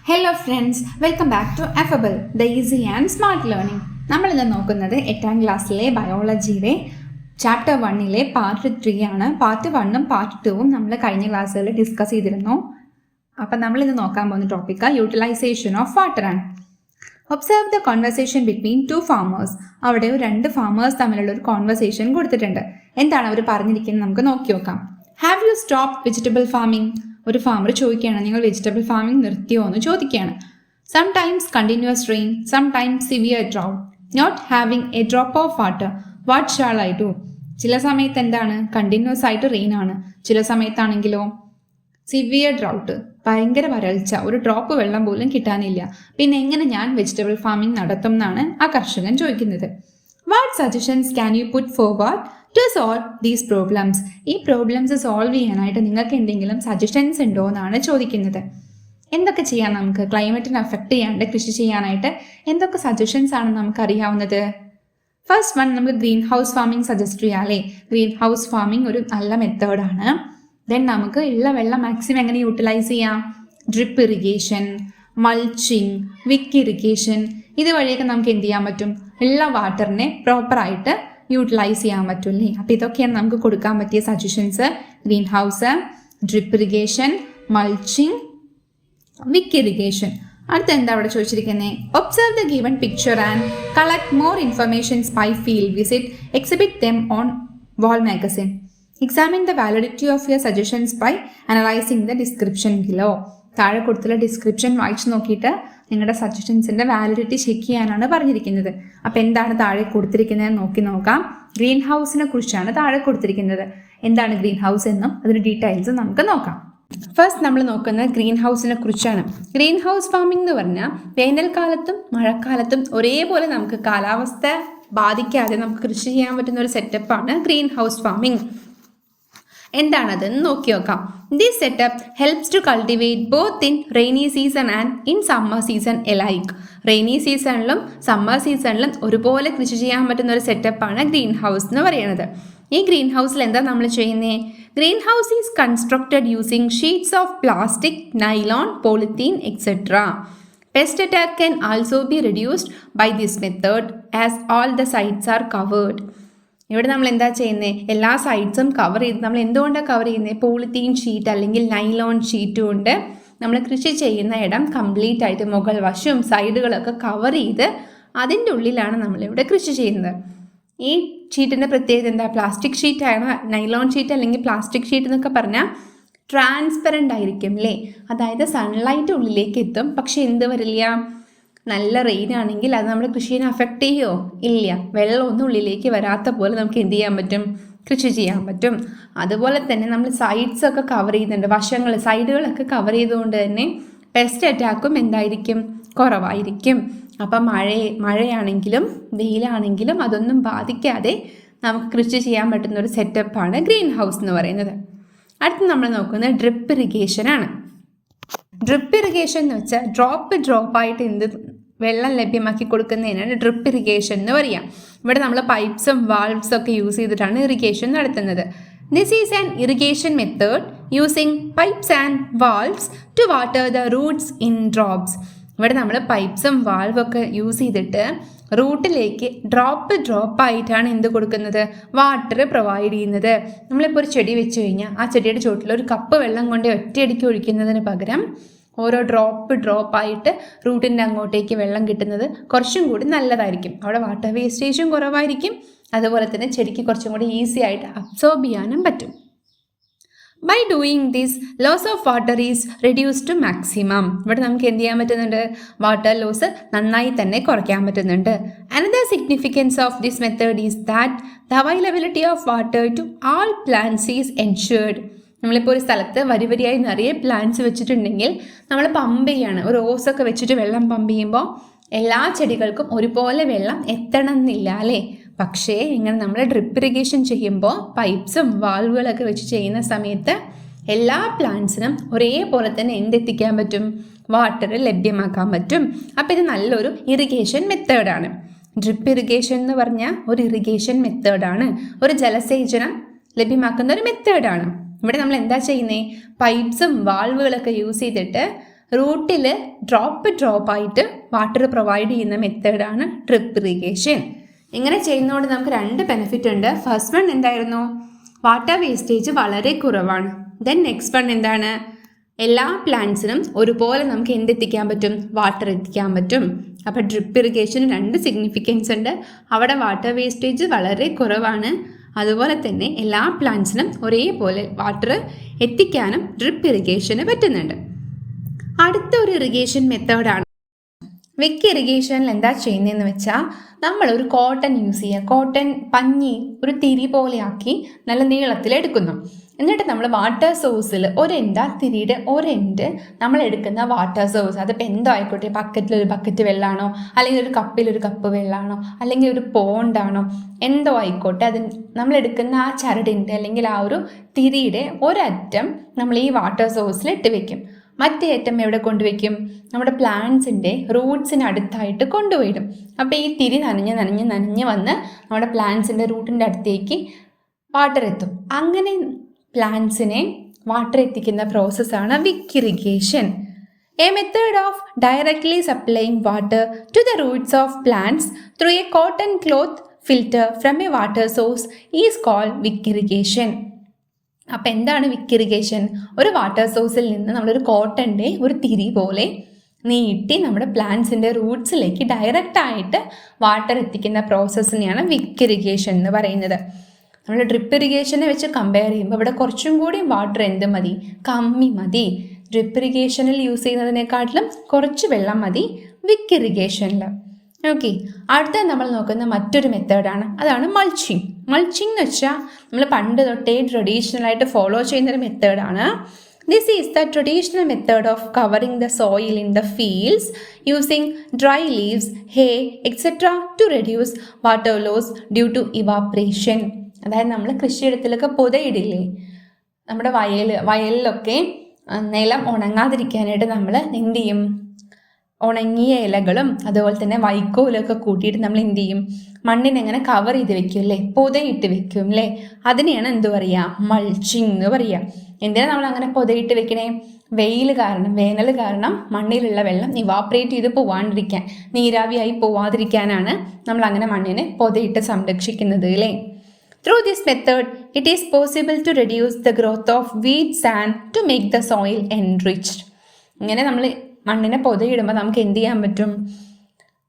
Hello friends, welcome back to എഫബിൾ the easy and smart learning. നമ്മളിന്ന് നോക്കുന്നത് 8ാം ക്ലാസ്സിലെ ബയോളജിയുടെ ചാപ്റ്റർ 1ലെ പാർട്ട് 3 ആണ്. പാർട്ട് 1ഉം പാർട്ട് 2ഉം നമ്മൾ കഴിഞ്ഞ ക്ലാസ്സുകളിൽ ഡിസ്കസ് ചെയ്തിരുന്നു. അപ്പം നമ്മളിന്ന് നോക്കാൻ പോകുന്ന ടോപ്പിക്ക് യൂട്ടിലൈസേഷൻ ഓഫ് വാട്ടർ ആണ്. Observe the conversation between 2 farmers. അവിടെ 2 farmers തമ്മിലുള്ള ഒരു കോൺവെർസേഷൻ കൊടുത്തിട്ടുണ്ട്. എന്താണ് അവർ പറഞ്ഞിരിക്കുന്നത് നമുക്ക് നോക്കി നോക്കാം. Have you stop vegetable farming? ഒരു ഫാമർ ചോദിക്കുകയാണ്, നിങ്ങൾ വെജിറ്റബിൾ ഫാമിംഗ് നിർത്തിയോ എന്ന് ചോദിക്കുകയാണ്. Sometimes continuous rain, sometimes severe drought, not having a drop of water, what shall I do? ചില സമയത്ത് എന്താണ്, കണ്ടിന്യൂസ് ആയിട്ട് റെയിൻ ആണ്, ചില സമയത്താണെങ്കിലോ സിവിയർ ഡ്രൗട്ട്, ഭയങ്കര വരൾച്ച, ഒരു ഡ്രോപ്പ് വെള്ളം പോലും കിട്ടാനില്ല. പിന്നെ എങ്ങനെ ഞാൻ വെജിറ്റബിൾ ഫാമിംഗ് നടത്തും എന്നാണ് ആ കർഷകൻ ചോദിക്കുന്നത്. What suggestions can you put forward to solve these problems? ഈ പ്രോബ്ലംസ് സോൾവ് ചെയ്യാനായിട്ട് നിങ്ങൾക്ക് എന്തെങ്കിലും സജഷൻസ് ഉണ്ടോ എന്നാണ് ചോദിക്കുന്നത്. എന്തൊക്കെ ചെയ്യാം നമുക്ക് ക്ലൈമറ്റിനെ അഫക്റ്റ് ചെയ്യാണ്ട് കൃഷി ചെയ്യാനായിട്ട്? എന്തൊക്കെ സജഷൻസ് ആണ് നമുക്ക് അറിയാവുന്നത്? ഫസ്റ്റ് വൺ, നമുക്ക് ഗ്രീൻ ഹൗസ് ഫാമിംഗ് സജസ്റ്റ് ചെയ്യാം അല്ലേ. ഗ്രീൻ ഹൗസ് ഫാമിംഗ് ഒരു നല്ല മെത്തേഡാണ്. ദെൻ നമുക്ക് ഉള്ള വെള്ളം മാക്സിമം എങ്ങനെ യൂട്ടിലൈസ് ചെയ്യാം? Drip irrigation, mulching, wick irrigation, ഇതുവഴിയൊക്കെ നമുക്ക് എന്ത് ചെയ്യാൻ പറ്റും? ഉള്ള വാട്ടറിനെ പ്രോപ്പറായിട്ട് യൂട്ടിലൈസ് ചെയ്യാൻ പറ്റുമല്ലേ. അപ്പോൾ ഇതൊക്കെയാണ് നമുക്ക് കൊടുക്കാൻ പറ്റിയ suggestions. Green house, drip irrigation, mulching, wick irrigation. അടുത്ത എന്താ അവിടെ ചോദിച്ചിരിക്കുന്നത്? Observe the given picture and collect more informations by field visit, exhibit them on wall magazine, examine the validity of your suggestions by analysing the description below. താഴെ കൊടുത്തുള്ള description വായിച്ചു നോക്കിയിട്ട് നിങ്ങളുടെ സജഷൻസിൻ്റെ validity check ചെയ്യാനാണ് പറഞ്ഞിരിക്കുന്നത്. അപ്പോൾ എന്താണ് താഴെ കൊടുത്തിരിക്കുന്നത് നോക്കി നോക്കാം. ഗ്രീൻ ഹൗസിനെ കുറിച്ചാണ് താഴെ കൊടുത്തിരിക്കുന്നത്. എന്താണ് ഗ്രീൻ ഹൗസ് എന്നും അതിൻ്റെ ഡീറ്റെയിൽസ് നമുക്ക് നോക്കാം. ഫസ്റ്റ് നമ്മൾ നോക്കുന്നത് ഗ്രീൻ ഹൗസിനെ കുറിച്ചാണ്. ഗ്രീൻ ഹൗസ് ഫാമിംഗ് എന്ന് പറഞ്ഞാൽ വേനൽക്കാലത്തും മഴക്കാലത്തും ഒരേപോലെ നമുക്ക് കാലാവസ്ഥ ബാധിക്കാതെ നമുക്ക് കൃഷി ചെയ്യാൻ പറ്റുന്ന ഒരു സെറ്റപ്പാണ് ഗ്രീൻ ഹൗസ് ഫാമിംഗ്. എന്താണതെന്ന് നോക്കി നോക്കാം. This setup helps to cultivate both in rainy season and in summer season alike. Rainy സീസണിലും സമ്മർ സീസണിലും ഒരുപോലെ കൃഷി ചെയ്യാൻ പറ്റുന്ന ഒരു സെറ്റപ്പാണ് ഗ്രീൻ ഹൗസ് എന്ന് പറയുന്നത്. ഈ ഗ്രീൻ ഹൗസിൽ എന്താ നമ്മൾ ചെയ്യുന്നത്? Green house is constructed using sheets of plastic, nylon, polythene etcetera. Pest attack can also be reduced by this method as all the sites are covered. ഇവിടെ നമ്മൾ എന്താ ചെയ്യുന്നത്? എല്ലാ സൈഡ്സും കവർ ചെയ്ത്, നമ്മൾ എന്തുകൊണ്ടാണ് കവർ ചെയ്യുന്നത്? പോളിത്തീൻ ഷീറ്റ് അല്ലെങ്കിൽ നൈലോൺ ഷീറ്റ് കൊണ്ട് നമ്മൾ കൃഷി ചെയ്യുന്ന ഇടം കംപ്ലീറ്റ് ആയിട്ട് മുകൾ വശവും സൈഡുകളൊക്കെ കവർ ചെയ്ത് അതിൻ്റെ ഉള്ളിലാണ് നമ്മളിവിടെ കൃഷി ചെയ്യുന്നത്. ഈ ഷീറ്റിൻ്റെ പ്രത്യേകത എന്താ? പ്ലാസ്റ്റിക് ഷീറ്റാണ്, നൈലോൺ ഷീറ്റ് അല്ലെങ്കിൽ പ്ലാസ്റ്റിക് ഷീറ്റ് എന്നൊക്കെ പറഞ്ഞാൽ ട്രാൻസ്പെറൻ്റ് ആയിരിക്കും അല്ലേ. അതായത് സൺലൈറ്റ് ഉള്ളിലേക്ക് എത്തും, പക്ഷെ എന്ത് വരില്ല, നല്ല റെയിൻ ആണെങ്കിൽ അത് നമ്മുടെ കൃഷിയെ അഫക്റ്റ് ചെയ്യുമോ? ഇല്ല. വെള്ളമൊന്നും ഉള്ളിലേക്ക് വരാത്ത പോലെ നമുക്ക് എന്ത് ചെയ്യാൻ പറ്റും? കൃഷി ചെയ്യാൻ പറ്റും. അതുപോലെ തന്നെ നമ്മൾ സൈഡ്സൊക്കെ കവർ ചെയ്യുന്നുണ്ട്, വശങ്ങൾ സൈഡുകളൊക്കെ കവർ ചെയ്തുകൊണ്ട് തന്നെ പെസ്റ്റ് അറ്റാക്കും എന്തായിരിക്കും? കുറവായിരിക്കും. അപ്പം മഴയാണെങ്കിലും വെയിലാണെങ്കിലും അതൊന്നും ബാധിക്കാതെ നമുക്ക് കൃഷി ചെയ്യാൻ പറ്റുന്ന ഒരു സെറ്റപ്പാണ് ഗ്രീൻ ഹൗസ് എന്ന് പറയുന്നത്. അടുത്ത് നമ്മൾ നോക്കുന്നത് ഡ്രിപ്പ് ഇറിഗേഷനാണ്. ഡ്രിപ്പ് ഇറിഗേഷൻ എന്ന് വെച്ചാൽ ഡ്രോപ്പായിട്ട് വെള്ളം ലഭ്യമാക്കി കൊടുക്കുന്നതിനാണ് ഡ്രിപ്പ് ഇറിഗേഷൻ എന്ന് പറയാം. ഇവിടെ നമ്മൾ പൈപ്സും വാൾവ്സും ഒക്കെ യൂസ് ചെയ്തിട്ടാണ് ഇറിഗേഷൻ നടത്തുന്നത്. This is an irrigation method using pipes and valves to water the roots in drops. ഇവിടെ നമ്മൾ പൈപ്സും വാൾവൊക്കെ യൂസ് ചെയ്തിട്ട് റൂട്ടിലേക്ക് ഡ്രോപ്പായിട്ടാണ് എന്ത് കൊടുക്കുന്നത്? വാട്ടർ പ്രൊവൈഡ് ചെയ്യുന്നത്. നമ്മളിപ്പോൾ ഒരു ചെടി വെച്ച് കഴിഞ്ഞാൽ ആ ചെടിയുടെ ചുവട്ടിൽ ഒരു കപ്പ് വെള്ളം കൊണ്ട് ഒറ്റയടിക്ക് ഒഴിക്കുന്നതിന് പകരം ഓരോ ഡ്രോപ്പായിട്ട് റൂട്ടിൻ്റെ അങ്ങോട്ടേക്ക് വെള്ളം കിട്ടുന്നത് കുറച്ചും കൂടി നല്ലതായിരിക്കും. അവിടെ വാട്ടർ വേസ്റ്റേജും കുറവായിരിക്കും, അതുപോലെ തന്നെ ചെടിക്ക് കുറച്ചും കൂടി ഈസി ആയിട്ട് അബ്സോർബ് ചെയ്യാനും പറ്റും. By doing this loss of water is reduce to maximum. ഇവിടെ നമുക്ക് എന്ത് ചെയ്യാൻ പറ്റുന്നുണ്ട്? വാട്ടർ ലോസ് നന്നായി തന്നെ കുറയ്ക്കാൻ പറ്റുന്നുണ്ട്. Another significance of this method is that the availability of water to all plants is ensured. നമ്മളിപ്പോൾ ഒരു സ്ഥലത്ത് വരിവരിയായി നിറയെ പ്ലാന്റ്സ് വെച്ചിട്ടുണ്ടെങ്കിൽ നമ്മൾ പമ്പ് ചെയ്യാണ്, ഒരു ഓസൊക്കെ വെച്ചിട്ട് വെള്ളം പമ്പ് ചെയ്യുമ്പോൾ എല്ലാ ചെടികൾക്കും ഒരുപോലെ വെള്ളം എത്തണം എന്നില്ല അല്ലേ. പക്ഷേ ഇങ്ങനെ നമ്മൾ ഡ്രിപ്പ് ഇറിഗേഷൻ ചെയ്യുമ്പോൾ പൈപ്സും വാൾവുകളൊക്കെ വെച്ച് ചെയ്യുന്ന സമയത്ത് എല്ലാ പ്ലാന്റ്സിനും ഒരേപോലെ തന്നെ എന്തെത്തിക്കാൻ പറ്റും? വാട്ടർ ലഭ്യമാക്കാൻ പറ്റും. അപ്പോൾ ഇത് നല്ലൊരു ഇറിഗേഷൻ മെത്തേഡാണ്. ഡ്രിപ്പ് ഇറിഗേഷൻ എന്ന് പറഞ്ഞാൽ ഒരു ഇറിഗേഷൻ മെത്തേഡാണ്, ഒരു ജലസേചനം ലഭ്യമാക്കുന്ന ഒരു മെത്തേഡാണ്. ഇവിടെ നമ്മൾ എന്താ ചെയ്യുന്നത്? പൈപ്സും വാൾവുകളൊക്കെ യൂസ് ചെയ്തിട്ട് റൂട്ടിൽ ഡ്രോപ്പായിട്ട് വാട്ടർ പ്രൊവൈഡ് ചെയ്യുന്ന മെത്തേഡാണ് ഡ്രിപ്പ് ഇറിഗേഷൻ. ഇങ്ങനെ ചെയ്യുന്നതുകൊണ്ട് നമുക്ക് 2 ബെനിഫിറ്റ് ഉണ്ട്. ഫസ്റ്റ് വൺ എന്തായിരുന്നു? വാട്ടർ വേസ്റ്റേജ് വളരെ കുറവാണ്. ദെൻ നെക്സ്റ്റ് വൺ എന്താണ്? എല്ലാ പ്ലാന്റ്സിനും ഒരുപോലെ നമുക്ക് എന്തെത്തിക്കാൻ പറ്റും? വാട്ടർ എത്തിക്കാൻ പറ്റും. അപ്പോൾ ഡ്രിപ്പ് ഇറിഗേഷന് 2 സിഗ്നിഫിക്കൻസ് ഉണ്ട്. അവിടെ വാട്ടർ വേസ്റ്റേജ് വളരെ കുറവാണ്, അതുപോലെ തന്നെ എല്ലാ പ്ലാന്റ്സിനും ഒരേപോലെ വാട്ടർ എത്തിക്കാനും ഡ്രിപ്പ് ഇറിഗേഷന് പറ്റുന്നുണ്ട്. അടുത്ത ഒരു ഇറിഗേഷൻ മെത്തേഡാണ് വിക്ക് ഇറിഗേഷനിൽ. എന്താ ചെയ്യുന്നതെന്ന് വെച്ചാൽ നമ്മൾ ഒരു കോട്ടൺ യൂസ് ചെയ്യുക. കോട്ടൺ പഞ്ഞി ഒരു തിരി പോലെയാക്കി നല്ല നീളത്തിലെടുക്കുന്നു. എന്നിട്ട് നമ്മൾ വാട്ടർ സോഴ്സിൽ തിരിയുടെ ഒരെൻഡ് നമ്മൾ എടുക്കുന്ന വാട്ടർ സോഴ്സ്, അതിപ്പോൾ എന്തോ ആയിക്കോട്ടെ, ബക്കറ്റിലൊരു ബക്കറ്റ് വെള്ളമാണോ, അല്ലെങ്കിൽ ഒരു കപ്പിലൊരു കപ്പ് വെള്ളമാണോ, അല്ലെങ്കിൽ ഒരു പോണ്ടാണോ, എന്തോ ആയിക്കോട്ടെ, അത് നമ്മൾ എടുക്കുന്ന ആ ചരടിൻ്റെ അല്ലെങ്കിൽ ആ ഒരു തിരിയുടെ ഒരറ്റം നമ്മൾ ഈ വാട്ടർ സോഴ്സിൽ ഇട്ട് വെക്കും. മറ്റേ അറ്റം എവിടെ കൊണ്ടുവയ്ക്കും? നമ്മുടെ പ്ലാന്റ്സിൻ്റെ റൂട്ട്സിനടുത്തായിട്ട് കൊണ്ടുപോയിടും. അപ്പോൾ ഈ തിരി നനഞ്ഞ് വന്ന് നമ്മുടെ പ്ലാന്റ്സിൻ്റെ റൂട്ടിൻ്റെ അടുത്തേക്ക് വാട്ടർ എത്തും. അങ്ങനെ പ്ലാന്റ്സിനെ വാട്ടർ എത്തിക്കുന്ന പ്രോസസ്സാണ് wick irrigation. A method of directly supplying water to the roots of plants through a cotton cloth filter from a water source is called wick irrigation. അപ്പോൾ എന്താണ് വിക്ക് ഇറിഗേഷൻ? ഒരു വാട്ടർ സോഴ്സിൽ നിന്ന് നമ്മളൊരു കോട്ടൻ്റെ ഒരു തിരി പോലെ നീട്ടി നമ്മുടെ പ്ലാന്റ്സിൻ്റെ റൂട്ട്സിലേക്ക് ഡയറക്റ്റായിട്ട് വാട്ടർ എത്തിക്കുന്ന പ്രോസസ്സിനെയാണ് വിക്ക് ഇറിഗേഷൻ എന്ന് പറയുന്നത്. നമ്മൾ ഡ്രിപ്പ് ഇറിഗേഷനെ വെച്ച് കമ്പയർ ചെയ്യുമ്പോൾ ഇവിടെ കുറച്ചും കൂടി വാട്ടർ കമ്മി മതി. ഡ്രിപ്പ് ഇറിഗേഷനിൽ യൂസ് ചെയ്യുന്നതിനെക്കാട്ടിലും കുറച്ച് വെള്ളം മതി വിക്ക് ഇറിഗേഷനിൽ. ഓക്കെ, അടുത്ത നമ്മൾ നോക്കുന്ന മറ്റൊരു മെത്തേഡാണ്, അതാണ് മൾച്ചിങ്. മൾച്ചിങ് എന്ന് വെച്ചാൽ നമ്മൾ പണ്ട് തൊട്ടേ ട്രഡീഷണലായിട്ട് ഫോളോ ചെയ്യുന്നൊരു മെത്തേഡാണ്. This is the traditional method of covering the soil in the fields using dry leaves, hay, etc. to reduce water loss due to evaporation. അതായത് നമ്മൾ കൃഷിയിടത്തിലൊക്കെ പുതയിടില്ലേ, നമ്മുടെ വയലിലൊക്കെ നിലം ഉണങ്ങാതിരിക്കാനായിട്ട് നമ്മൾ എന്ത് ചെയ്യും? ഉണങ്ങിയ ഇലകളും അതുപോലെ തന്നെ വൈക്കോലൊക്കെ കൂട്ടിയിട്ട് നമ്മൾ എന്ത് ചെയ്യും? മണ്ണിനെങ്ങനെ കവർ ചെയ്ത് വെക്കും അല്ലേ, പുതയിട്ട് വെക്കും അല്ലേ. അതിനെയാണ് എന്ത് പറയുക? മൾച്ചിങ് എന്ന് പറയുക. എന്തിനാണ് നമ്മൾ അങ്ങനെ പുതയിട്ട് വെക്കണേ? വേനൽ കാരണം മണ്ണിലുള്ള വെള്ളം ഇവാപ്പറേറ്റ് ചെയ്ത് പോവാണ്ടിരിക്കാൻ, നീരാവിയായി പോവാതിരിക്കാനാണ് നമ്മൾ അങ്ങനെ മണ്ണിനെ പുതയിട്ട് സംരക്ഷിക്കുന്നത് അല്ലേ. Through this method, it is possible to reduce the growth of weeds and to make the soil enriched. ഇങ്ങനെ നമ്മൾ മണ്ണിനെ പൊതയിടുമ്പോൾ നമുക്ക് എന്ത് ചെയ്യാൻ പറ്റും?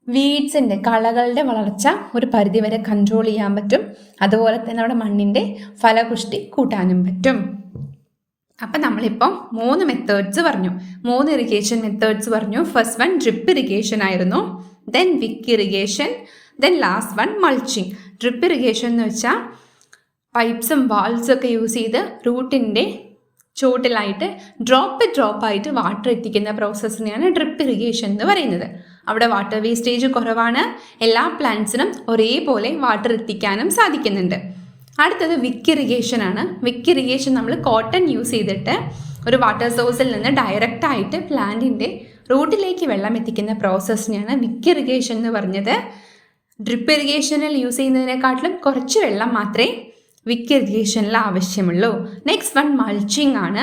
വീഡ്സിൻ്റെ കളകളുടെ വളർച്ച ഒരു പരിധിവരെ കൺട്രോൾ ചെയ്യാൻ പറ്റും. അതുപോലെ തന്നെ നമ്മുടെ മണ്ണിൻ്റെ ഫലപുഷ്ടി കൂട്ടാനും പറ്റും. അപ്പം നമ്മളിപ്പം 3 മെത്തേഡ്സ് പറഞ്ഞു, 3 ഇറിഗേഷൻ മെത്തേഡ്സ് പറഞ്ഞു. ഫസ്റ്റ് വൺ ഡ്രിപ്പ് ഇറിഗേഷൻ ആയിരുന്നു, then wick irrigation, then last one mulching. Drip irrigation എന്ന് വെച്ചാൽ പൈപ്പ്സും വാൾവ്സും ഒക്കെ യൂസ് ചെയ്ത് റൂട്ടിൻ്റെ ചുവട്ടിലായിട്ട് ഡ്രോപ്പായിട്ട് വാട്ടർ എത്തിക്കുന്ന പ്രോസസ്സിനെയാണ് ഡ്രിപ്പ് ഇറിഗേഷൻ എന്ന് പറയുന്നത്. അവിടെ വാട്ടർ വേസ്റ്റേജ് കുറവാണ്, എല്ലാ പ്ലാന്റ്സിനും ഒരേപോലെ വാട്ടർ എത്തിക്കാനും സാധിക്കുന്നുണ്ട്. അടുത്തത് വിക്ക് ഇറിഗേഷൻ ആണ്. വിക്ക് ഇറിഗേഷൻ നമ്മൾ കോട്ടൺ യൂസ് ചെയ്തിട്ട് ഒരു വാട്ടർ സോഴ്സിൽ നിന്ന് ഡയറക്റ്റായിട്ട് പ്ലാന്റിൻ്റെ റൂട്ടിലേക്ക് വെള്ളം എത്തിക്കുന്ന പ്രോസസ്സിനെയാണ് വിക്ക് ഇറിഗേഷൻ എന്ന് പറഞ്ഞത്. ഡ്രിപ്പ് ഇറിഗേഷനിൽ യൂസ് ചെയ്യുന്നതിനെക്കാട്ടിലും കുറച്ച് വെള്ളം മാത്രമേ വിക്ക് ഇറിഗേഷനിൽ ആവശ്യമുള്ളൂ. നെക്സ്റ്റ് വൺ മൾച്ചിങ് ആണ്.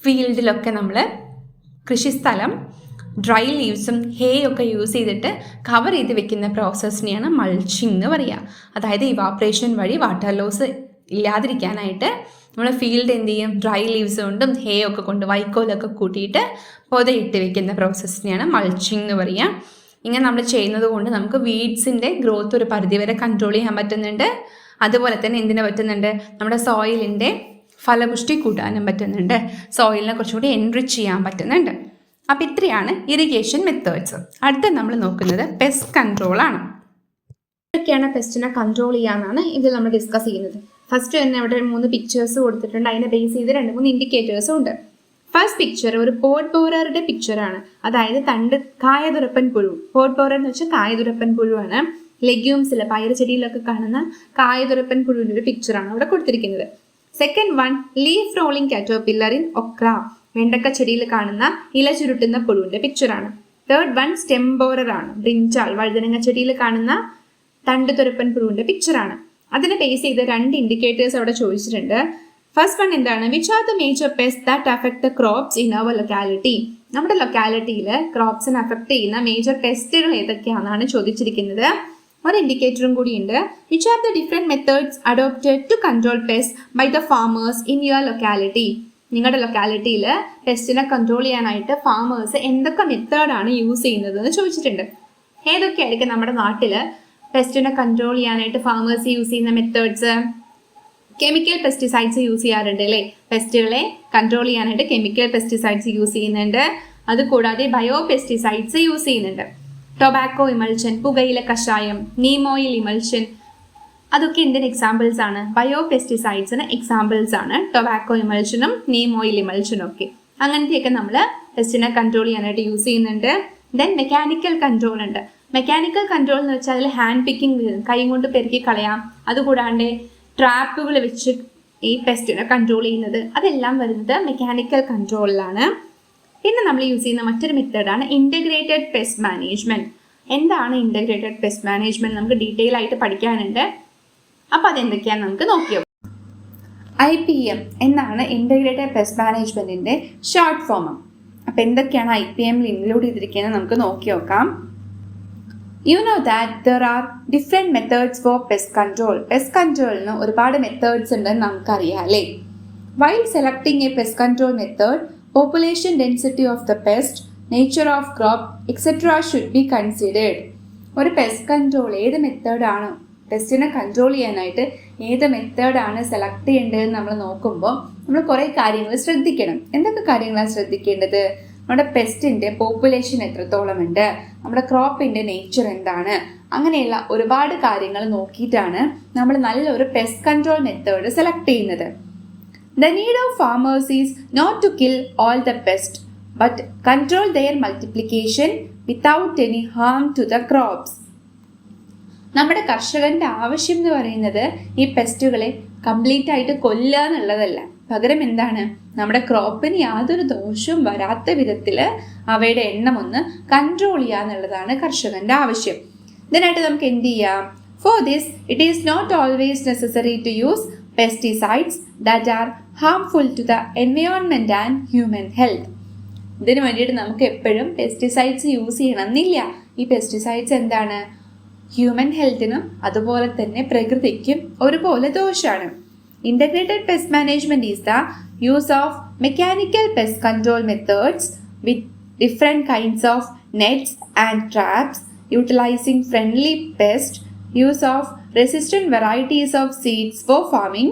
ഫീൽഡിലൊക്കെ നമ്മൾ കൃഷിസ്ഥലം ഡ്രൈ ലീവ്സും ഹേ ഒക്കെ യൂസ് ചെയ്തിട്ട് കവർ ചെയ്ത് വെക്കുന്ന പ്രോസസ്സിനെയാണ് മൾച്ചിങ് എന്ന് പറയുക. അതായത് ഇവാപ്രേഷൻ വഴി വാട്ടർ ലോസ് ഇല്ലാതിരിക്കാനായിട്ട് നമ്മൾ ഫീൽഡ് എന്ത് ചെയ്യും? ഡ്രൈ ലീവ്സ് കൊണ്ടും ഹേ ഒക്കെ കൊണ്ട് വൈക്കോലൊക്കെ കൂട്ടിയിട്ട് പൊതയിട്ട് വെക്കുന്ന പ്രോസസ്സിനെയാണ് മൾച്ചിങ് എന്ന് പറയുക. ഇങ്ങനെ നമ്മൾ ചെയ്യുന്നത് കൊണ്ട് നമുക്ക് വീഡ്സിൻ്റെ ഗ്രോത്ത് ഒരു പരിധിവരെ കൺട്രോൾ ചെയ്യാൻ പറ്റുന്നുണ്ട്. അതുപോലെ തന്നെ എന്തിനു പറ്റുന്നുണ്ട്? നമ്മുടെ സോയിലിൻ്റെ ഫലപുഷ്ടി കൂട്ടാനും പറ്റുന്നുണ്ട്, സോയിലിനെ കുറച്ചുകൂടി എൻറിച്ച് ചെയ്യാൻ പറ്റുന്നുണ്ട്. അപ്പോൾ ഇത്രയാണ് ഇറിഗേഷൻ മെത്തേഡ്സ്. അടുത്ത നമ്മൾ നോക്കുന്നത് പെസ്റ്റ് കൺട്രോളാണ്. ഇതൊക്കെയാണ് പെസ്റ്റിനെ കൺട്രോൾ ചെയ്യാമെന്നാണ് ഇതിൽ നമ്മൾ ഡിസ്കസ് ചെയ്യുന്നത്. ഫസ്റ്റ് തന്നെ അവിടെ 3 പിക്ചേഴ്സ് കൊടുത്തിട്ടുണ്ട്. അതിനെ ബേസ് ചെയ്ത് 2-3 ഇൻഡിക്കേറ്റേഴ്സും ഉണ്ട്. ഫസ്റ്റ് പിക്ചർ ഒരു പോഡ് ബോററുടെ പിക്ചറാണ്. അതായത് കായതുരപ്പൻ പുഴു. പോഡ് ബോറർ എന്ന് വെച്ചാൽ കായതുരപ്പൻ പുഴുവാണ്. ലെഗ്യൂംസിൽ പയർ ചെടിയിലൊക്കെ കാണുന്ന കായതുരപ്പൻ പുഴുവിൻ്റെ ഒരു പിക്ചറാണ് അവിടെ കൊടുത്തിരിക്കുന്നത്. Second one leaf rolling caterpillar in ഒക്ര. വെണ്ടക്ക ചെടിയിൽ കാണുന്ന ഇല ചുരുട്ടുന്ന പുഴുവിൻ്റെ പിക്ചറാണ്. തേർഡ് വൺ സ്റ്റെം ബോറർ ആണ്. ബ്രിഞ്ചാൾ വഴുതനങ്ങ ചെടിയിൽ കാണുന്ന തണ്ടുതുരപ്പൻ പുഴുവിൻ്റെ പിക്ചറാണ്. അതിനെ ബേസ് ചെയ്ത് 2 ഇൻഡിക്കേറ്റേഴ്സ് അവിടെ ചോദിച്ചിട്ടുണ്ട്. ഫസ്റ്റ് വൺ എന്താണ്? Which are the major pest that affect the crops in our locality? നമ്മുടെ ലൊക്കാലിറ്റിയിൽ ക്രോപ്സിനെ അഫക്റ്റ് ചെയ്യുന്ന മേജർ പെസ്റ്റുകൾ ഏതൊക്കെയാണെന്നാണ് ചോദിച്ചിരിക്കുന്നത്. ഒരു ഇൻഡിക്കേറ്ററും കൂടിയുണ്ട്. Which are the different methods adopted to control pest by the farmers in your locality? നിങ്ങളുടെ ലൊക്കാലിറ്റിയിൽ പെസ്റ്റിനെ കൺട്രോൾ ചെയ്യാനായിട്ട് ഫാമേഴ്സ് എന്തൊക്കെ മെത്തേഡാണ് യൂസ് ചെയ്യുന്നത് എന്ന് ചോദിച്ചിട്ടുണ്ട്. ഏതൊക്കെയായിരിക്കും നമ്മുടെ നാട്ടിൽ പെസ്റ്റിനെ കൺട്രോൾ ചെയ്യാനായിട്ട് ഫാമേഴ്സ് യൂസ് ചെയ്യുന്ന മെത്തേഡ്സ്? കെമിക്കൽ പെസ്റ്റിസൈഡ്സ് യൂസ് ചെയ്യാറുണ്ട് അല്ലേ? പെസ്റ്റുകളെ കൺട്രോൾ ചെയ്യാനായിട്ട് കെമിക്കൽ പെസ്റ്റിസൈഡ്സ് യൂസ് ചെയ്യുന്നുണ്ട്. അതുകൂടാതെ ബയോ പെസ്റ്റിസൈഡ്സ് യൂസ് ചെയ്യുന്നുണ്ട്. ടൊബാക്കോ ഇമൾഷൻ, പുകയില കഷായം, നീം ഓയിൽ ഇമൾഷൻ, അതൊക്കെ എന്തിന് എക്സാമ്പിൾസ് ആണ്? ബയോ പെസ്റ്റിസൈഡ്സിന് എക്സാമ്പിൾസ് ആണ് ടൊബാക്കോ ഇമൾഷനും നീം ഓയിൽ ഇമൾഷനും ഒക്കെ. അങ്ങനത്തെയൊക്കെ നമ്മൾ പെസ്റ്റിനെ കൺട്രോൾ ചെയ്യാനായിട്ട് യൂസ് ചെയ്യുന്നുണ്ട്. ദെൻ മെക്കാനിക്കൽ കൺട്രോൾ ഉണ്ട്. മെക്കാനിക്കൽ കൺട്രോൾ എന്ന് വെച്ചാൽ അതിൽ ഹാൻഡ് പിക്കിംഗ് വരും, കൈ കൊണ്ട് പെരുക്കി കളയാം. അതുകൂടാണ്ട് ട്രാപ്പുകൾ വെച്ച് ഈ പെസ്റ്റിനെ കൺട്രോൾ ചെയ്യുന്നത്, അതെല്ലാം വരുന്നത് മെക്കാനിക്കൽ കൺട്രോളിലാണ്. പിന്നെ നമ്മൾ യൂസ് ചെയ്യുന്ന മറ്റൊരു മെത്തേഡാണ് ഇൻ്റഗ്രേറ്റഡ് പെസ്റ്റ് മാനേജ്മെൻറ്റ്. എന്താണ് ഇൻ്റഗ്രേറ്റഡ് പെസ്റ്റ് മാനേജ്മെൻറ്റ്? നമുക്ക് ഡീറ്റെയിൽ ആയിട്ട് പഠിക്കാനുണ്ട്. അപ്പോൾ അതെന്തൊക്കെയാണെന്ന് നമുക്ക് നോക്കിയോ. IPM എന്നാണ് ഇൻ്റഗ്രേറ്റഡ് പെസ്റ്റ് മാനേജ്മെൻറ്റിൻ്റെ ഷോർട്ട് ഫോം. അപ്പോൾ എന്തൊക്കെയാണ് IPM ഇൻക്ലൂഡ് ചെയ്തിരിക്കുന്നത് നമുക്ക് നോക്കി നോക്കാം. You know that there are different methods for pest control. Pest controlന് ഒരുപാട് മെത്തേഡ്സ് ഉണ്ടെന്ന് നമുക്കറിയാം അല്ലേ? While selecting a pest control method, population density of the pest, nature of crop, etc. should be considered. ഒരു pest control ഏത് മെത്തേഡാണ്, പെസ്റ്റിനെ control ചെയ്യാനായിട്ട് ഏത് മെത്തേഡാണ് സെലക്ട് ചെയ്യേണ്ടതെന്ന് നമ്മൾ നോക്കുമ്പോൾ നമ്മൾ കുറേ കാര്യങ്ങൾ ശ്രദ്ധിക്കണം. എന്തൊക്കെ കാര്യങ്ങളാണ് ശ്രദ്ധിക്കേണ്ടത്? നമ്മുടെ പെസ്റ്റിൻ്റെ പോപ്പുലേഷൻ എത്രത്തോളം ഉണ്ട്, നമ്മുടെ ക്രോപ്പിൻ്റെ നേച്ചർ എന്താണ്, അങ്ങനെയുള്ള ഒരുപാട് കാര്യങ്ങൾ നോക്കിയിട്ടാണ് നമ്മൾ നല്ലൊരു പെസ്റ്റ് കൺട്രോൾ മെത്തേഡ് സെലക്ട് ചെയ്യുന്നത്. The need of farmers is not to kill all the pests, but control their multiplication without any harm to the crops. നമ്മുടെ കർഷകന്റെ ആവശ്യം എന്ന് പറയുന്നത് ഈ പെസ്റ്റുകളെ കംപ്ലീറ്റ് ആയിട്ട് കൊല്ലുക എന്നുള്ളതല്ല. പകരം എന്താണ്, നമ്മുടെ ക്രോപ്പിന് യാതൊരു ദോഷവും വരാത്ത വിധത്തിൽ അവയുടെ എണ്ണം ഒന്ന് കൺട്രോൾ ചെയ്യുക എന്നുള്ളതാണ് കർഷകന്റെ ആവശ്യം. ഇതിനായിട്ട് നമുക്ക് എന്ത് ചെയ്യാം? For this, it is not always necessary to use pesticides that are harmful to the environment and human health. ഇതിനു വേണ്ടിയിട്ട് നമുക്ക് എപ്പോഴും പെസ്റ്റിസൈഡ്സ് യൂസ് ചെയ്യണമെന്നില്ല. ഈ പെസ്റ്റിസൈഡ്സ് എന്താണ്, ഹ്യൂമൻ ഹെൽത്തിനും അതുപോലെ തന്നെ പ്രകൃതിക്കും ഒരുപോലെ ദോഷമാണ്. Integrated pest management is the use of mechanical pest control methods with different kinds of nets and traps, utilizing friendly pest, use of resistant varieties of seeds for farming,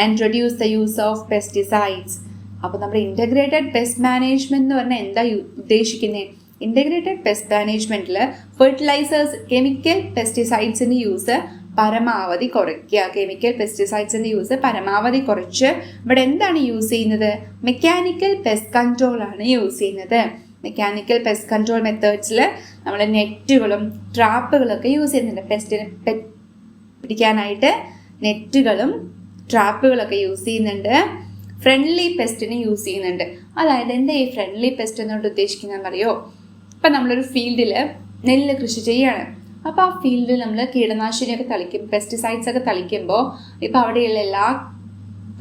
and reduce the use of pesticides. അപ്പോൾ നമ്മൾ integrated pest management എന്ന് പറഞ്ഞാൽ എന്താ ഉദ്ദേശിക്കുന്നത്? Integrated pest മാനേജ്മെൻറ്റിൽ fertilisers, chemical പെസ്റ്റിസൈഡ്സിൻ്റെ use പരമാവധി കുറയ്ക്കുക. കെമിക്കൽ പെസ്റ്റിസൈഡ്സിൻ്റെ യൂസ് പരമാവധി കുറച്ച് ഇവിടെ എന്താണ് യൂസ് ചെയ്യുന്നത്? മെക്കാനിക്കൽ പെസ്റ്റ് കൺട്രോളാണ് യൂസ് ചെയ്യുന്നത്. മെക്കാനിക്കൽ പെസ്റ്റ് കൺട്രോൾ മെത്തേഡ്സിൽ നമ്മൾ നെറ്റുകളും ട്രാപ്പുകളൊക്കെ യൂസ് ചെയ്യുന്നുണ്ട്. പെസ്റ്റിനെ പിടിക്കാനായിട്ട് നെറ്റുകളും ട്രാപ്പുകളൊക്കെ യൂസ് ചെയ്യുന്നുണ്ട്. ഫ്രണ്ട്ലി പെസ്റ്റിന് യൂസ് ചെയ്യുന്നുണ്ട്. അതായത് എന്താ ഈ ഫ്രണ്ട്ലി പെസ്റ്റ് എന്നുകൊണ്ട് ഉദ്ദേശിക്കുന്നതെന്ന് അറിയോ? ഇപ്പം നമ്മളൊരു ഫീൽഡിൽ നെല്ല് കൃഷി ചെയ്യാണ്. അപ്പോൾ ആ ഫീൽഡിൽ നമ്മൾ കീടനാശിനിയൊക്കെ തളിക്കും, പെസ്റ്റിസൈഡ്സ് ഒക്കെ തളിക്കുമ്പോൾ ഇപ്പോൾ അവിടെയുള്ള എല്ലാ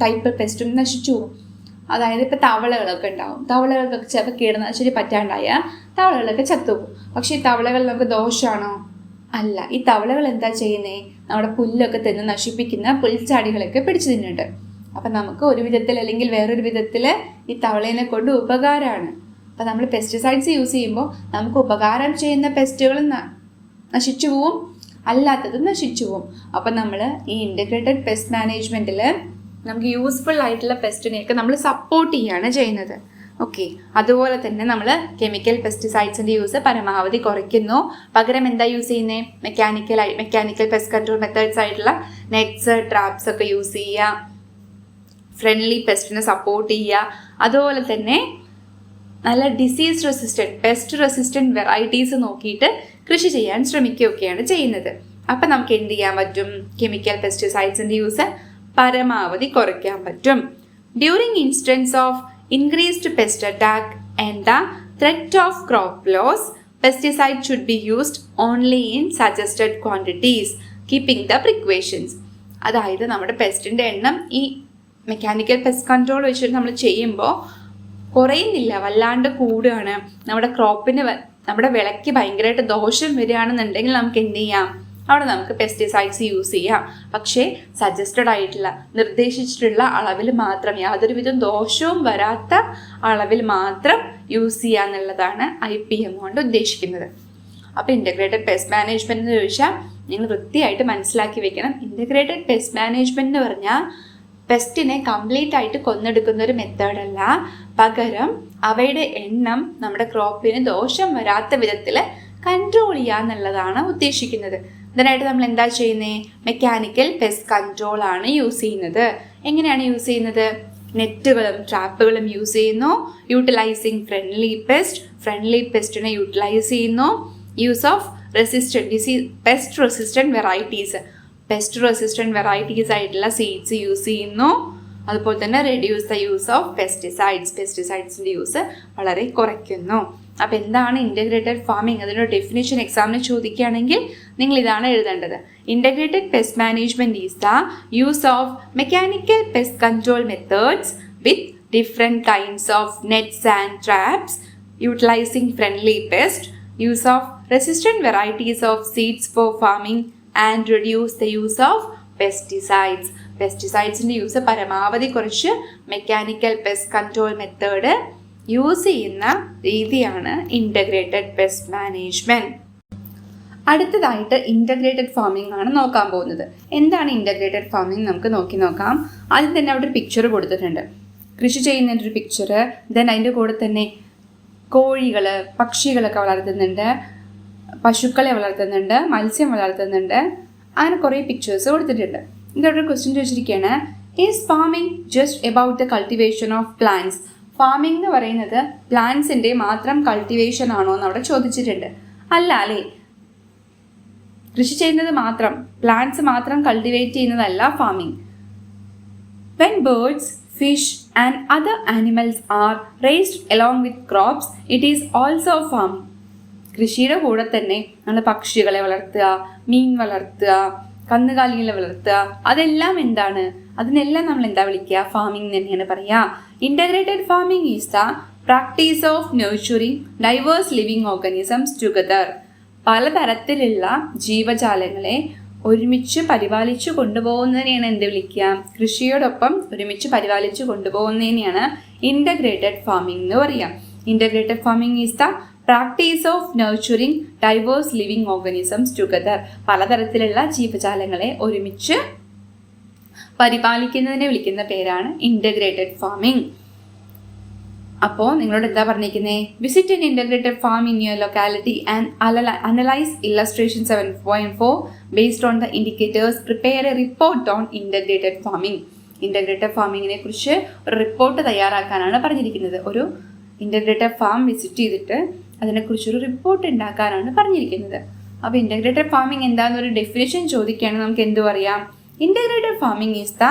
ടൈപ്പ് പെസ്റ്റും നശിച്ചു പോകും. അതായത് ഇപ്പോൾ തവളകളൊക്കെ ഉണ്ടാവും. തവളകൾക്കൊക്കെ ചിലപ്പോൾ കീടനാശിനി പറ്റാണ്ടായാൽ തവളകളൊക്കെ ചത്തുപോകും. പക്ഷേ ഈ തവളകൾ നമുക്ക് ദോഷമാണോ? അല്ല. ഈ തവളകൾ എന്താ ചെയ്യുന്നത്? നമ്മുടെ പുല്ലൊക്കെ തിന്ന് നശിപ്പിക്കുന്ന പുൽച്ചാടികളൊക്കെ പിടിച്ചു തിന്നുന്നുണ്ട്. അപ്പം നമുക്ക് ഒരു വിധത്തിൽ അല്ലെങ്കിൽ വേറൊരു വിധത്തിൽ ഈ തവളേനെ കൊണ്ട് ഉപകാരമാണ്. അപ്പം നമ്മൾ പെസ്റ്റിസൈഡ്സ് യൂസ് ചെയ്യുമ്പോൾ നമുക്ക് ഉപകാരം ചെയ്യുന്ന പെസ്റ്റുകൾ നശിച്ചു പോവും, അല്ലാത്തതും നശിച്ചു പോവും. അപ്പം നമ്മൾ ഈ ഇൻ്റഗ്രേറ്റഡ് പെസ്റ്റ് മാനേജ്മെൻറ്റിൽ നമുക്ക് യൂസ്ഫുൾ ആയിട്ടുള്ള പെസ്റ്റിനെയൊക്കെ നമ്മൾ സപ്പോർട്ട് ചെയ്യുകയാണ് ചെയ്യുന്നത്. ഓക്കെ. അതുപോലെ തന്നെ നമ്മൾ കെമിക്കൽ പെസ്റ്റിസൈഡ്സിൻ്റെ യൂസ് പരമാവധി കുറയ്ക്കുന്നു. പകരം എന്താ യൂസ് ചെയ്യുന്നത്? മെക്കാനിക്കൽ പെസ്റ്റ് കൺട്രോൾ മെത്തേഡ്സ് ആയിട്ടുള്ള നെറ്റ്സ്, ട്രാപ്സ് ഒക്കെ യൂസ് ചെയ്യുക. ഫ്രണ്ട്ലി പെസ്റ്റിനെ സപ്പോർട്ട് ചെയ്യുക. അതുപോലെ തന്നെ നല്ല disease resistant, pest resistant varieties നോക്കിയിട്ട് കൃഷി ചെയ്യാൻ ശ്രമിക്കുകയൊക്കെയാണ് ചെയ്യുന്നത്. അപ്പം നമുക്ക് എന്ത് ചെയ്യാൻ പറ്റും? കെമിക്കൽ പെസ്റ്റിസൈഡ്സിൻ്റെ യൂസ് പരമാവധി കുറയ്ക്കാൻ പറ്റും. During instance of increased pest attack and the threat of crop loss, pesticide should be used only in suggested quantities, keeping the precautions. അതായത് നമ്മുടെ പെസ്റ്റിൻ്റെ എണ്ണം ഈ മെക്കാനിക്കൽ പെസ്റ്റ് കൺട്രോൾ വെച്ചിട്ട് നമ്മൾ ചെയ്യുമ്പോൾ കുറയുന്നില്ല, വല്ലാണ്ട് കൂടുകയാണ്, നമ്മുടെ ക്രോപ്പിന് നമ്മുടെ വിളയ്ക്ക് ഭയങ്കരമായിട്ട് ദോഷം വരികയാണെന്നുണ്ടെങ്കിൽ നമുക്ക് എന്ത് ചെയ്യാം? അവിടെ നമുക്ക് പെസ്റ്റിസൈഡ്സ് യൂസ് ചെയ്യാം. പക്ഷേ സജസ്റ്റഡ് ആയിട്ടുള്ള, നിർദ്ദേശിച്ചിട്ടുള്ള അളവിൽ മാത്രം, യാതൊരുവിധ ദോഷവും വരാത്ത അളവിൽ മാത്രം യൂസ് ചെയ്യുക എന്നുള്ളതാണ് IPM കൊണ്ട് ഉദ്ദേശിക്കുന്നത്. അപ്പോൾ ഇൻ്റഗ്രേറ്റഡ് പെസ്റ്റ് മാനേജ്മെൻറ്റ് എന്ന് ചോദിച്ചാൽ നിങ്ങൾ വൃത്തിയായിട്ട് മനസ്സിലാക്കി വെക്കണം. ഇൻ്റഗ്രേറ്റഡ് പെസ്റ്റ് മാനേജ്മെൻറ്റ് എന്ന് പറഞ്ഞാൽ പെസ്റ്റിനെ കംപ്ലീറ്റ് ആയിട്ട് കൊന്നെടുക്കുന്ന ഒരു മെത്തേഡല്ല, പകരം അവയുടെ എണ്ണം നമ്മുടെ ക്രോപ്പിന് ദോഷം വരാത്ത വിധത്തിൽ കൺട്രോൾ ചെയ്യുക എന്നുള്ളതാണ് ഉദ്ദേശിക്കുന്നത്. ഇതിനായിട്ട് നമ്മൾ എന്താ ചെയ്യുന്നത്? മെക്കാനിക്കൽ പെസ്റ്റ് കൺട്രോൾ ആണ് യൂസ് ചെയ്യുന്നത്. എങ്ങനെയാണ് യൂസ് ചെയ്യുന്നത്? നെറ്റുകളും ട്രാപ്പുകളും യൂസ് ചെയ്യുന്നു. യൂട്ടിലൈസിങ് ഫ്രണ്ട്ലി പെസ്റ്റിനെ യൂട്ടിലൈസ് ചെയ്യുന്നു. Use of pest resistant varieties ആയിട്ടുള്ള സീഡ്സ് യൂസ് ചെയ്യുന്നു. അതുപോലെ തന്നെ റെഡ്യൂസ് ദ യൂസ് ഓഫ് പെസ്റ്റിസൈഡ്സിൻ്റെ യൂസ് വളരെ കുറയ്ക്കുന്നു. അപ്പോൾ എന്താണ് ഇൻ്റഗ്രേറ്റഡ് ഫാമിംഗ്? അതിൻ്റെ ഡെഫിനേഷൻ എക്സാമിന് ചോദിക്കുകയാണെങ്കിൽ നിങ്ങൾ ഇതാണ് എഴുതേണ്ടത്. Integrated pest management is the use of mechanical pest control methods with different kinds of nets and traps, utilising friendly pest, use of resistant varieties of seeds for farming and reduce the use of pesticides. പെസ്റ്റിസൈഡ്സിൻ്റെ use പരമാവധി കുറച്ച് mechanical pest control method use ചെയ്യുന്ന രീതിയാണ് integrated pest management. അടുത്തതായിട്ട് integrated farming ആണ് നോക്കാൻ പോകുന്നത്. എന്താണ് ഇൻ്റഗ്രേറ്റഡ് ഫാമിംഗ്? നമുക്ക് നോക്കാം. ആദ്യം തന്നെ അവിടെ ഒരു പിക്ചർ കൊടുത്തിട്ടുണ്ട്, കൃഷി ചെയ്യുന്നതിൻ്റെ ഒരു പിക്ചർ. ദെൻ അതിൻ്റെ കൂടെ തന്നെ കോഴികൾ, പക്ഷികളൊക്കെ വളർത്തുന്നുണ്ട്, പശുക്കളെ വളർത്തുന്നുണ്ട്, മത്സ്യം വളർത്തുന്നുണ്ട്, അങ്ങനെ കുറേ പിക്ചേഴ്സ് കൊടുത്തിട്ടുണ്ട്. ഇതൊരു ക്വസ്റ്റ്യൻ ചോദിച്ചിരിക്കുകയാണ്, is farming just about the cultivation of plants? Farming എന്ന് പറയുന്നത് പ്ലാന്റ്സിൻ്റെ മാത്രം കൾട്ടിവേഷൻ ആണോ എന്ന് അവിടെ ചോദിച്ചിട്ടുണ്ട്. അല്ല അല്ലേ, കൃഷി ചെയ്യുന്നത് മാത്രം, പ്ലാന്റ്സ് മാത്രം കൾട്ടിവേറ്റ് ചെയ്യുന്നതല്ല farming. When birds, fish and other animals are raised along with crops, it is also farming. കൃഷിയുടെ കൂടെ തന്നെ നമ്മൾ പക്ഷികളെ വളർത്തുക, മീൻ വളർത്തുക, കന്നുകാലികളെ വളർത്തുക, അതെല്ലാം എന്താണ്? അതിനെല്ലാം നമ്മൾ എന്താ വിളിക്കുക? ഫാമിംഗ് തന്നെയാണ് പറയുക. Integrated farming is the practice of nurturing diverse living organisms together. പലതരത്തിലുള്ള ജീവജാലങ്ങളെ ഒരുമിച്ച് പരിപാലിച്ചു കൊണ്ടുപോകുന്നതിനെയാണ് എന്ത് വിളിക്കുക? കൃഷിയോടൊപ്പം ഒരുമിച്ച് പരിപാലിച്ചു കൊണ്ടുപോകുന്നതിനെയാണ് ഇൻ്റഗ്രേറ്റഡ് ഫാമിംഗ് എന്ന് പറയുക. Integrated farming is the practice of nurturing diverse living organisms together. പലതരത്തിലുള്ള ജീവജാലങ്ങളെ ഒരുമിച്ച് പരിപാലിക്കുന്നതിനെ വിളിക്കുന്ന പേരാണ് ഇൻ്റഗ്രേറ്റഡ് ഫാമിംഗ്. അപ്പോൾ നിങ്ങളോട് എന്താ പറഞ്ഞിരിക്കുന്നത്? Visit an integrated farm in your locality and analyse illustration 7.4 based on the indicators. Prepare a report on integrated farming. Integrated ഫാമിങ്ങിനെ കുറിച്ച് ഒരു റിപ്പോർട്ട് തയ്യാറാക്കാനാണ് പറഞ്ഞിരിക്കുന്നത്. ഒരു ഇൻ്റഗ്രേറ്റഡ് ഫാം വിസിറ്റ് ചെയ്തിട്ട് അതിനെക്കുറിച്ചൊരു റിപ്പോർട്ട് ഉണ്ടാക്കാനാണ് പറഞ്ഞിരിക്കുന്നത്. അപ്പോൾ ഇൻ്റഗ്രേറ്റഡ് ഫാമിംഗ് എന്താണെന്നൊരു ഡെഫിനേഷൻ ചോദിക്കുകയാണെങ്കിൽ നമുക്ക് എന്ത് പറയാം? Integrated farming is the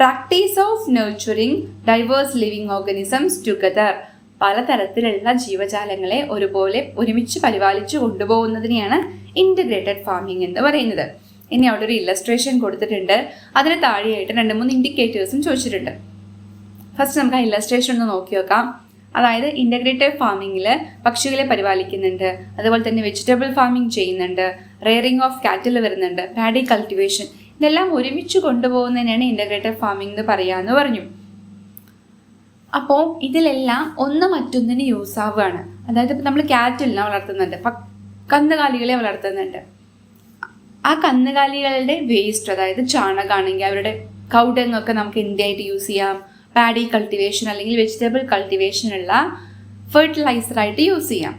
practice of nurturing diverse living organisms together. പലതരത്തിലുള്ള ജീവജാലങ്ങളെ ഒരുമിച്ച് പരിപാലിച്ചു കൊണ്ടുപോകുന്നതിനെയാണ് ഇൻ്റഗ്രേറ്റഡ് ഫാമിംഗ് എന്ന് പറയുന്നത്. ഇനി അവിടെ ഒരു ഇല്ലസ്ട്രേഷൻ കൊടുത്തിട്ടുണ്ട്, അതിന് താഴെയായിട്ട് 2-3 ഇൻഡിക്കേറ്റേഴ്സും ചോദിച്ചിട്ടുണ്ട്. ഫസ്റ്റ് നമുക്ക് ആ ഇല്ലസ്ട്രേഷൻ ഒന്ന് നോക്കി നോക്കാം. അതായത് ഇൻ്റഗ്രേറ്റഡ് ഫാമിങ്ങിൽ പക്ഷികളെ പരിപാലിക്കുന്നുണ്ട്, അതുപോലെ തന്നെ വെജിറ്റബിൾ ഫാമിംഗ് ചെയ്യുന്നുണ്ട്, റെയറിങ് ഓഫ് കാറ്റിൽ വരുന്നുണ്ട്, പാഡി കൾട്ടിവേഷൻ, ഇതെല്ലാം ഒരുമിച്ച് കൊണ്ടുപോകുന്നതിനാണ് ഇൻ്റഗ്രേറ്റഡ് ഫാമിംഗ് എന്ന് പറയാമെന്ന് പറഞ്ഞു. അപ്പോൾ ഇതിലെല്ലാം ഒന്ന് മറ്റൊന്നിന് യൂസ് ആവുകയാണ്. അതായത് ഇപ്പം നമ്മൾ കാറ്റിലിനെ വളർത്തുന്നുണ്ട്, കന്നുകാലികളെ വളർത്തുന്നുണ്ട്. ആ കന്നുകാലികളുടെ വേസ്റ്റ്, അതായത് ചാണകമാണെങ്കിൽ അവരുടെ കൗഡങ്ങൊക്കെ നമുക്ക് എന്തിനായിട്ട് യൂസ് ചെയ്യാം? പാഡി കൾട്ടിവേഷൻ അല്ലെങ്കിൽ വെജിറ്റബിൾ കൾട്ടിവേഷനുള്ള ഫെർട്ടിലൈസറായിട്ട് യൂസ് ചെയ്യാം.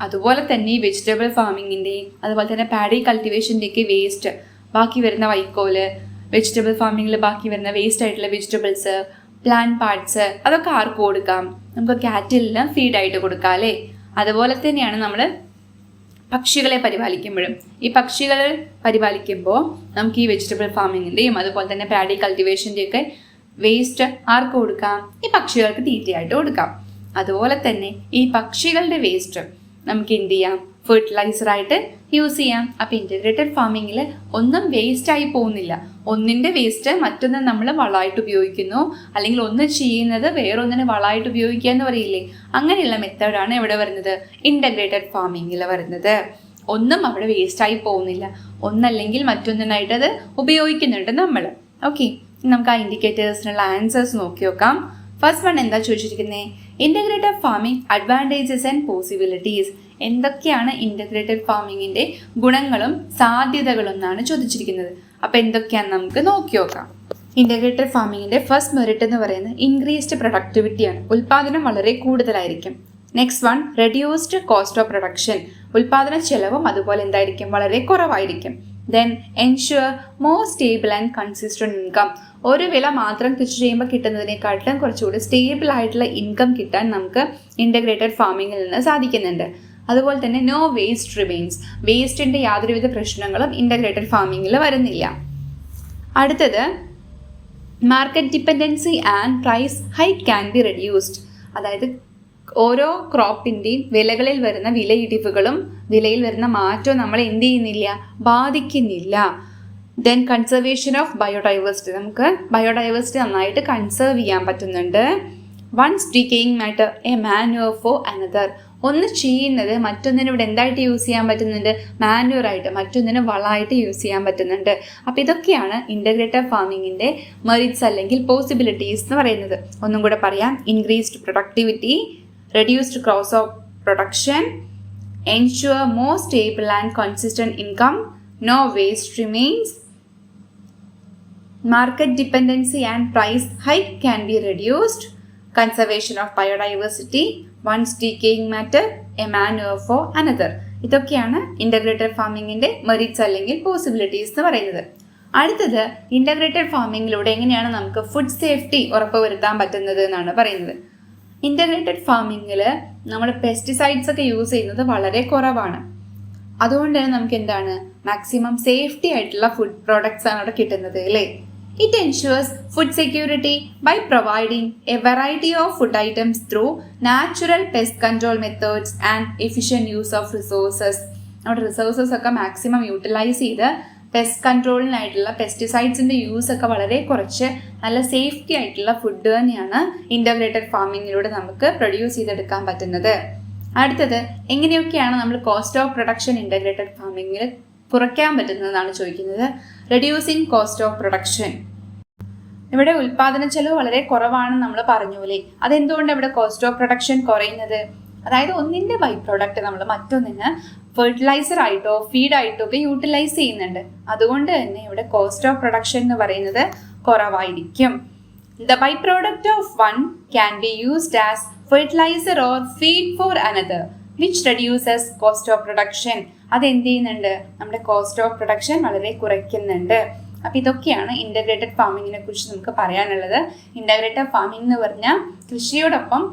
അതുപോലെ തന്നെ ഈ വെജിറ്റബിൾ ഫാമിങ്ങിൻ്റെയും അതുപോലെ തന്നെ പാഡി കൾട്ടിവേഷൻ്റെയൊക്കെ വേസ്റ്റ്, ബാക്കി വരുന്ന വൈക്കോല്, വെജിറ്റബിൾ ഫാമിങ്ങിൽ ബാക്കി വരുന്ന വേസ്റ്റ് ആയിട്ടുള്ള വെജിറ്റബിൾസ്, പ്ലാന്റ് പാർട്സ്, അതൊക്കെ ആർക്ക് കൊടുക്കാം? നമുക്ക് കാറ്റിലിന് ഫീഡായിട്ട് കൊടുക്കാം അല്ലേ? അതുപോലെ തന്നെയാണ് നമ്മൾ പക്ഷികളെ പരിപാലിക്കുമ്പോഴും. ഈ പക്ഷികളെ പരിപാലിക്കുമ്പോൾ നമുക്ക് ഈ വെജിറ്റബിൾ ഫാമിങ്ങിൻ്റെയും അതുപോലെ തന്നെ പാഡി കൾട്ടിവേഷൻ്റെയൊക്കെ വേസ്റ്റ് ആർക്ക് കൊടുക്കാം? ഈ പക്ഷികൾക്ക് തീറ്റയായിട്ട് കൊടുക്കാം. അതുപോലെ തന്നെ ഈ പക്ഷികളുടെ വേസ്റ്റ് നമുക്ക് എന്ത് ചെയ്യാം, ഫെർട്ടിലൈസറായിട്ട് യൂസ് ചെയ്യാം. അപ്പോൾ ഇൻറ്റഗ്രേറ്റഡ് ഫാമിങ്ങിൽ ഒന്നും വേസ്റ്റായി പോകുന്നില്ല. ഒന്നിൻ്റെ വേസ്റ്റ് മറ്റൊന്ന് നമ്മൾ വളമായിട്ട് ഉപയോഗിക്കുന്നു, അല്ലെങ്കിൽ ഒന്ന് ചെയ്യുന്നത് വേറൊന്നിന് വളമായിട്ട് ഉപയോഗിക്കുക എന്ന് പറയില്ലേ, അങ്ങനെയുള്ള മെത്തേഡാണ് ഇവിടെ വരുന്നത്, ഇൻറ്റഗ്രേറ്റഡ് ഫാമിങ്ങിൽ വരുന്നത്. ഒന്നും അവിടെ വേസ്റ്റായി പോകുന്നില്ല, ഒന്നല്ലെങ്കിൽ മറ്റൊന്നിനായിട്ട് അത് ഉപയോഗിക്കുന്നുണ്ട് നമ്മൾ. ഓക്കെ, നമുക്ക് ആ ഇൻഡിക്കേറ്റേഴ്സിനുള്ള ആൻസേഴ്സ് നോക്കി നോക്കാം. ഫസ്റ്റ് വൺ എന്താ ചോദിച്ചിരിക്കുന്നത്, integrated farming advantages and possibilities. എന്തൊക്കെയാണ് ഇൻറ്റഗ്രേറ്റഡ് ഫാമിങ്ങിൻ്റെ ഗുണങ്ങളും സാധ്യതകളും എന്നാണ് ചോദിച്ചിരിക്കുന്നത്. അപ്പോൾ എന്തൊക്കെയാണെന്ന് നമുക്ക് നോക്കി നോക്കാം. ഇൻറ്റഗ്രേറ്റഡ് ഫാമിങ്ങിൻ്റെ ഫസ്റ്റ് മെറിറ്റ് എന്ന് പറയുന്നത് ഇൻക്രീസ്ഡ് പ്രൊഡക്ടിവിറ്റിയാണ്. ഉൽപ്പാദനം വളരെ കൂടുതലായിരിക്കും. Next one, reduced cost of production. ഉൽപ്പാദന ചെലവും അതുപോലെ എന്തായിരിക്കും, വളരെ കുറവായിരിക്കും. Then ensure more stable and consistent income. ഒരു വില മാത്രം കൃഷി ചെയ്യുമ്പോൾ കിട്ടുന്നതിനെക്കാട്ടിലും കുറച്ചുകൂടി സ്റ്റേബിൾ ആയിട്ടുള്ള ഇൻകം കിട്ടാൻ നമുക്ക് ഇൻറ്റഗ്രേറ്റഡ് ഫാമിങ്ങിൽ നിന്ന് സാധിക്കുന്നുണ്ട്. അതുപോലെ തന്നെ നോ വേസ്റ്റ് റിമെയിൻസ്. വേസ്റ്റിൻ്റെ യാതൊരുവിധ പ്രശ്നങ്ങളും ഇൻറ്റഗ്രേറ്റഡ് ഫാമിങ്ങിൽ വരുന്നില്ല. അടുത്തത്, market dependency and price hike can be reduced. അതായത് ഓരോ ക്രോപ്പിൻ്റെയും വിലകളിൽ വരുന്ന വിലയിടിവുകളും വിലയിൽ വരുന്ന മാറ്റവും നമ്മളെ എന്ത് ചെയ്യുന്നില്ല, ബാധിക്കുന്നില്ല. Then conservation of biodiversity. നമുക്ക് ബയോഡൈവേഴ്സിറ്റി നന്നായിട്ട് കൺസേർവ് ചെയ്യാൻ പറ്റുന്നുണ്ട്. One's decaying matter a manure for another. ഒന്ന് ചെയ്യുന്നത് മറ്റൊന്നിന് ഇവിടെ എന്തായിട്ട് യൂസ് ചെയ്യാൻ പറ്റുന്നുണ്ട്, മാനുവറായിട്ട്, മറ്റൊന്നിന് വളമായിട്ട് യൂസ് ചെയ്യാൻ പറ്റുന്നുണ്ട്. അപ്പോൾ ഇതൊക്കെയാണ് ഇൻറ്റഗ്രേറ്റഡ് ഫാമിങ്ങിൻ്റെ മെറിറ്റ്സ് അല്ലെങ്കിൽ പോസിബിലിറ്റീസ് എന്ന് പറയുന്നത്. ഒന്നും കൂടെ പറയാം, increased productivity, reduced cost of production, ensure more stable and consistent income, no waste remains, market dependency and price hike can be reduced, conservation of biodiversity, once decaying matter, a manure for another. ഇതൊക്കെയാണ് integrated ഫാമിങ്ങിൻ്റെ merits അല്ലെങ്കിൽ possibilities എന്ന് പറയുന്നത്. അടുത്തത്, integrated ഫാമിങ്ങിലൂടെ എങ്ങനെയാണ് നമുക്ക് food safety ഉറപ്പുവരുത്താൻ പറ്റുന്നത് എന്നാണ് പറയുന്നത്. ഇൻറ്റഗ്രേറ്റഡ് ഫാമിങ്ങിൽ നമ്മൾ പെസ്റ്റിസൈഡ്സ് ഒക്കെ യൂസ് ചെയ്യുന്നത് വളരെ കുറവാണ്. അതുകൊണ്ട് തന്നെ നമുക്ക് എന്താണ്, മാക്സിമം സേഫ്റ്റി ആയിട്ടുള്ള ഫുഡ് പ്രോഡക്ട്സ് ആണ് അവിടെ കിട്ടുന്നത് അല്ലേ. It ensures food security by providing a variety of food items through natural pest control methods and efficient use of resources. അവിടെ റിസോഴ്സസ് ഒക്കെ മാക്സിമം യൂട്ടിലൈസ് ചെയ്ത് പെസ്റ്റ് കൺട്രോളിനായിട്ടുള്ള പെസ്റ്റിസൈഡ്സിൻ്റെ യൂസ് ഒക്കെ വളരെ കുറച്ച് നല്ല സേഫ്റ്റി ആയിട്ടുള്ള ഫുഡ് തന്നെയാണ് ഇൻറ്റഗ്രേറ്റഡ് ഫാമിങ്ങിലൂടെ നമുക്ക് പ്രൊഡ്യൂസ് ചെയ്തെടുക്കാൻ പറ്റുന്നത്. അടുത്തത്, എങ്ങനെയൊക്കെയാണ് നമ്മൾ കോസ്റ്റ് ഓഫ് പ്രൊഡക്ഷൻ ഇൻറ്റഗ്രേറ്റഡ് ഫാമിങ്ങിൽ കുറയ്ക്കാൻ പറ്റുന്നതെന്നാണ് ചോദിക്കുന്നത്. Reducing cost of production. ഇവിടെ ഉൽപ്പാദന ചെലവ് വളരെ കുറവാണെന്ന് നമ്മൾ പറഞ്ഞു അല്ലേ. അതെന്തുകൊണ്ട് ഇവിടെ കോസ്റ്റ് ഓഫ് പ്രൊഡക്ഷൻ കുറയുന്നത്? അതായത് ഒന്നിൻ്റെ ബൈ പ്രോഡക്റ്റ് നമ്മൾ മറ്റൊന്നിന് ഫെർട്ടിലൈസർ ആയിട്ടോ ഫീഡായിട്ടോ ഒക്കെ യൂട്ടിലൈസ് ചെയ്യുന്നുണ്ട്. അതുകൊണ്ട് തന്നെ ഇവിടെ കോസ്റ്റ് ഓഫ് പ്രൊഡക്ഷൻ എന്ന് പറയുന്നത് കുറവായിരിക്കും. The by product of one can be used as fertiliser or feed for another which reduces cost of production. അതെന്ത് ചെയ്യുന്നുണ്ട്, നമ്മുടെ കോസ്റ്റ് ഓഫ് പ്രൊഡക്ഷൻ വളരെ കുറയ്ക്കുന്നുണ്ട്. അപ്പോൾ ഇതൊക്കെയാണ് ഇൻറ്റഗ്രേറ്റഡ് ഫാമിങ്ങിനെ കുറിച്ച് നമുക്ക് പറയാനുള്ളത്. ഇൻറ്റഗ്രേറ്റഡ് ഫാമിംഗ് എന്ന് പറഞ്ഞാൽ കൃഷിയോടൊപ്പം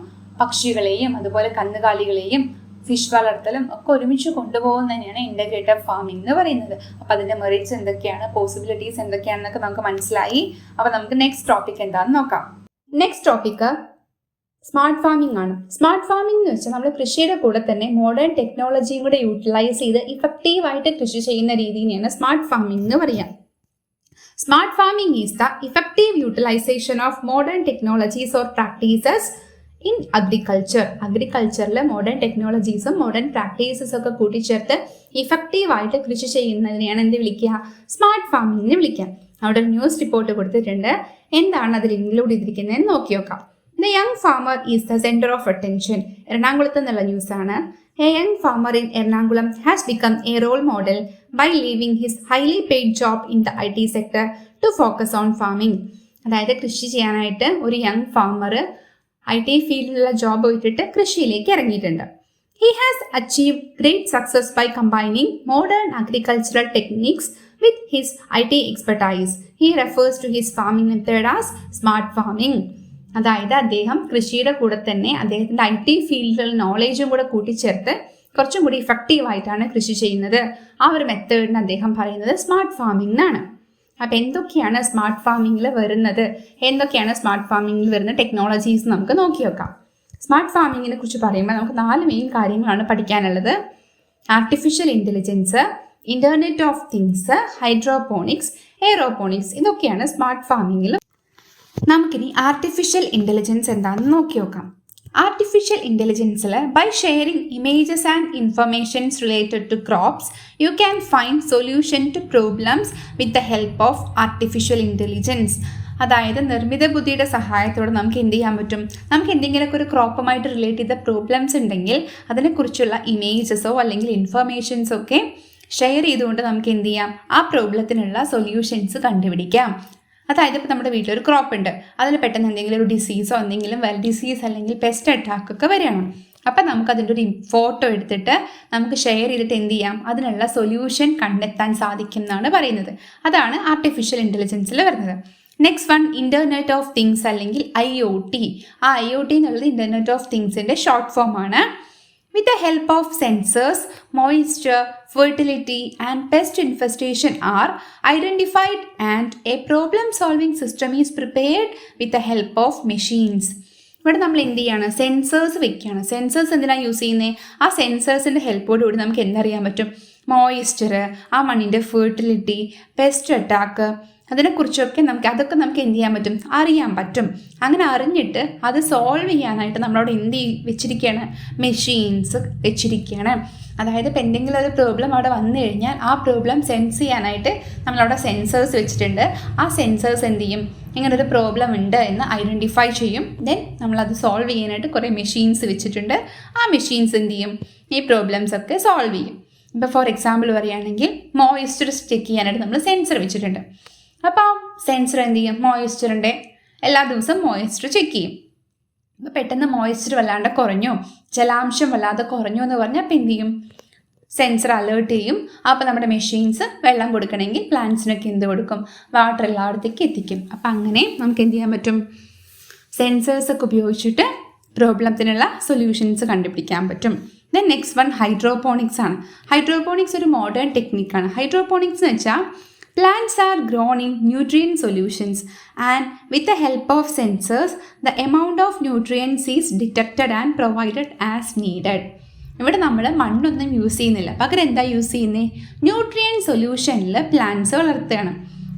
പക്ഷികളെയും അതുപോലെ കന്നുകാലികളെയും ഫിഷ് വളർത്തലും ഒക്കെ ഒരുമിച്ച് കൊണ്ടുപോകുന്നത് തന്നെയാണ് ഇൻറ്റഗ്രേറ്റഡ് ഫാമിംഗ് എന്ന് പറയുന്നത്. അപ്പോൾ അതിൻ്റെ മെറിറ്റ്സ് എന്തൊക്കെയാണ്, പോസിബിലിറ്റീസ് എന്തൊക്കെയാണെന്നൊക്കെ നമുക്ക് മനസ്സിലായി. അപ്പോൾ നമുക്ക് നെക്സ്റ്റ് ടോപ്പിക് എന്താണെന്ന് നോക്കാം. നെക്സ്റ്റ് ടോപ്പിക്ക് സ്മാർട്ട് ഫാമിംഗ് ആണ്. സ്മാർട്ട് ഫാമിംഗ് എന്ന് വെച്ചാൽ നമ്മൾ കൃഷിയുടെ കൂടെ തന്നെ മോഡേൺ ടെക്നോളജിയും കൂടെ യൂട്ടിലൈസ് ചെയ്ത് ഇഫക്റ്റീവായിട്ട് കൃഷി ചെയ്യുന്ന രീതിയാണ് സ്മാർട്ട് ഫാമിംഗ് എന്ന് പറയാം. Smart farming is the effective utilisation of modern technologies or practices in agriculture. അഗ്രികൾച്ചറിൽ മോഡേൺ ടെക്നോളജീസും മോഡേൺ പ്രാക്ടീസസ് ഒക്കെ കൂട്ടിച്ചേർത്ത് ഇഫക്റ്റീവായിട്ട് കൃഷി ചെയ്യുന്നതിനെയാണ് എന്ത് വിളിക്കുക, സ്മാർട്ട് ഫാമിംഗ് എന്ന് വിളിക്കുക. അവിടെ ഒരു ന്യൂസ് റിപ്പോർട്ട് കൊടുത്തിട്ടുണ്ട്. എന്താണ് അതിൽ ഇൻക്ലൂഡ് ചെയ്തിരിക്കുന്നതെന്ന് നോക്കി നോക്കാം. The young farmer is the centre of attention. എറണാകുളത്ത് നിന്നുള്ള ന്യൂസാണ്. A young farmer in Ernakulam has become a role model by leaving his highly paid job in the IT sector to focus on farming. അതായത് കൃഷി ചെയ്യാനായിട്ട് ഒരു young farmer IT ഫീൽഡിലുള്ള job വിട്ടിട്ട് കൃഷിയിലേക്ക് ഇറങ്ങിയിട്ടുണ്ട്. He has achieved great success by combining modern agricultural techniques with his IT expertise. He refers to his farming method as smart farming. അതായത് അദ്ദേഹം കൃഷിയുടെ കൂടെ തന്നെ അദ്ദേഹത്തിൻ്റെ IT ഫീൽഡിലുള്ള നോളേജും കൂടെ കൂട്ടിച്ചേർത്ത് കുറച്ചും കൂടി ഇഫക്റ്റീവായിട്ടാണ് കൃഷി ചെയ്യുന്നത്. ആ ഒരു മെത്തേഡിന് അദ്ദേഹം പറയുന്നത് സ്മാർട്ട് ഫാമിംഗ് എന്നാണ്. അപ്പം എന്തൊക്കെയാണ് സ്മാർട്ട് ഫാമിങ്ങിൽ വരുന്നത്, എന്തൊക്കെയാണ് സ്മാർട്ട് ഫാമിങ്ങിൽ വരുന്ന ടെക്നോളജീസ് നമുക്ക് നോക്കി വെക്കാം. സ്മാർട്ട് ഫാമിങ്ങിനെ കുറിച്ച് പറയുമ്പോൾ നമുക്ക് 4 മെയിൻ കാര്യങ്ങളാണ് പഠിക്കാനുള്ളത്. Artificial intelligence, internet of things, hydroponics, aeroponics, ഇതൊക്കെയാണ് സ്മാർട്ട് ഫാമിങ്ങിൽ. നമുക്കിനി ആർട്ടിഫിഷ്യൽ ഇൻ്റലിജൻസ് എന്താണെന്ന് നോക്കി നോക്കാം. ആർട്ടിഫിഷ്യൽ ഇൻ്റലിജൻസിൽ by sharing images and informations related to crops you can find solution to problems with the help of artificial intelligence. അതായത് നിർമ്മിത ബുദ്ധിയുടെ സഹായത്തോടെ നമുക്ക് എന്ത് ചെയ്യാൻ പറ്റും, നമുക്ക് എന്തെങ്കിലുമൊക്കെ ഒരു ക്രോപ്പുമായിട്ട് റിലേറ്റ് ചെയ്ത പ്രോബ്ലംസ് ഉണ്ടെങ്കിൽ അതിനെക്കുറിച്ചുള്ള ഇമേജസോ അല്ലെങ്കിൽ ഇൻഫർമേഷൻസോ ഒക്കെ ഷെയർ ചെയ്തുകൊണ്ട് നമുക്ക് എന്ത് ചെയ്യാം, ആ പ്രോബ്ലത്തിനുള്ള സൊല്യൂഷൻസ് കണ്ടുപിടിക്കാം. അതായത് ഇപ്പോൾ നമ്മുടെ വീട്ടിലൊരു ക്രോപ്പ് ഉണ്ട്, അതിൽ പെട്ടെന്ന് എന്തെങ്കിലും ഒരു ഡിസീസോ എന്തെങ്കിലും ഡിസീസ് അല്ലെങ്കിൽ പെസ്റ്റ് അറ്റാക്കൊക്കെ വരികയാണ്. അപ്പം നമുക്കതിൻ്റെ ഒരു ഫോട്ടോ എടുത്തിട്ട് നമുക്ക് ഷെയർ ചെയ്തിട്ട് എന്ത് ചെയ്യാം, അതിനുള്ള സൊല്യൂഷൻ കണ്ടെത്താൻ സാധിക്കും എന്നാണ് പറയുന്നത്. അതാണ് ആർട്ടിഫിഷ്യൽ ഇൻ്റലിജൻസിൽ വരുന്നത്. Next one internet of things അല്ലെങ്കിൽ IoT. ആ IoT എന്നുള്ളത് ഇൻ്റർനെറ്റ് ഓഫ് തിങ്സിൻ്റെ ഷോർട്ട് ഫോം ആണ്. With the help of sensors, moisture, fertility and pest infestation are identified and a problem-solving system is prepared with the help of machines. ഇവിടെ നമ്മൾ എന്ത് ചെയ്യാണ്, sensors വെക്കുകയാണ്. Sensors എന്തിനാണ് use ചെയ്യുന്നത്? ആ സെൻസേഴ്സിൻ്റെ ഹെൽപ്പോടുകൂടി നമുക്ക് എന്തറിയാൻ പറ്റും, മോയിസ്ചർ, ആ മണ്ണിൻ്റെ ഫെർട്ടിലിറ്റി, പെസ്റ്റ് അറ്റാക്ക്, അതിനെക്കുറിച്ചൊക്കെ അതൊക്കെ നമുക്ക് എന്ത് ചെയ്യാൻ പറ്റും, അറിയാൻ പറ്റും. അങ്ങനെ അറിഞ്ഞിട്ട് അത് സോൾവ് ചെയ്യാനായിട്ട് നമ്മളവിടെ എന്ത് വെച്ചിരിക്കുകയാണ്, മെഷീൻസ് വെച്ചിരിക്കുകയാണ്. അതായത് ഇപ്പം എന്തെങ്കിലും ഒരു പ്രോബ്ലം അവിടെ വന്നു കഴിഞ്ഞാൽ ആ പ്രോബ്ലം സെൻസ് ചെയ്യാനായിട്ട് നമ്മളവിടെ സെൻസേഴ്സ് വെച്ചിട്ടുണ്ട്. ആ സെൻസേഴ്സ് എന്ത് ചെയ്യും, ഇങ്ങനൊരു പ്രോബ്ലം ഉണ്ട് എന്ന് ഐഡൻറ്റിഫൈ ചെയ്യും. ദെൻ നമ്മളത് സോൾവ് ചെയ്യാനായിട്ട് കുറേ മെഷീൻസ് വെച്ചിട്ടുണ്ട്. ആ മെഷീൻസ് എന്ത് ചെയ്യും, ഈ പ്രോബ്ലംസ് ഒക്കെ സോൾവ് ചെയ്യും. ഇപ്പോൾ ഫോർ എക്സാമ്പിൾ പറയുകയാണെങ്കിൽ മോയിസ്ചർ ചെക്ക് ചെയ്യാനായിട്ട് നമ്മൾ സെൻസർ വെച്ചിട്ടുണ്ട്. അപ്പോൾ സെൻസർ എന്ത് ചെയ്യും, മോയിസ്ചറിൻ്റെ എല്ലാ ദിവസവും മോയിസ്ചർ ചെക്ക് ചെയ്യും. അപ്പോൾ പെട്ടെന്ന് മോയിസ്ചർ വല്ലാണ്ട് കുറഞ്ഞു, ജലാംശം വല്ലാതെ കുറഞ്ഞു എന്ന് പറഞ്ഞാൽ അപ്പോൾ എന്ത് ചെയ്യും, സെൻസർ അലേർട്ട് ചെയ്യും. അപ്പോൾ നമ്മുടെ മെഷീൻസ് വെള്ളം കൊടുക്കണമെങ്കിൽ പ്ലാന്റ്സിനൊക്കെ എന്ത് കൊടുക്കും, വാട്ടർ എല്ലായിടത്തേക്ക് എത്തിക്കും. അപ്പം അങ്ങനെ നമുക്ക് എന്ത് ചെയ്യാൻ പറ്റും, സെൻസേഴ്സൊക്കെ ഉപയോഗിച്ചിട്ട് പ്രോബ്ലത്തിനുള്ള സൊല്യൂഷൻസ് കണ്ടുപിടിക്കാൻ പറ്റും. ദെൻ നെക്സ്റ്റ് വൺ ഹൈഡ്രോപോണിക്സ് ആണ്. ഹൈഡ്രോപോണിക്സ് ഒരു മോഡേൺ ടെക്നിക്കാണ്. ഹൈഡ്രോപോണിക്സ് എന്ന് വെച്ചാൽ plants are grown in nutrient solutions and with the help of sensors the amount of nutrients is detected and provided as needed. ഇവിടെ നമ്മൾ മണ്ണൊന്നും യൂസ് ചെയ്യുന്നില്ല, പകരം എന്താ യൂസ് ചെയ്യുന്നത്, ന്യൂട്രിയൻ സൊല്യൂഷനിൽ പ്ലാന്റ്സ് വളർത്തുകയാണ്.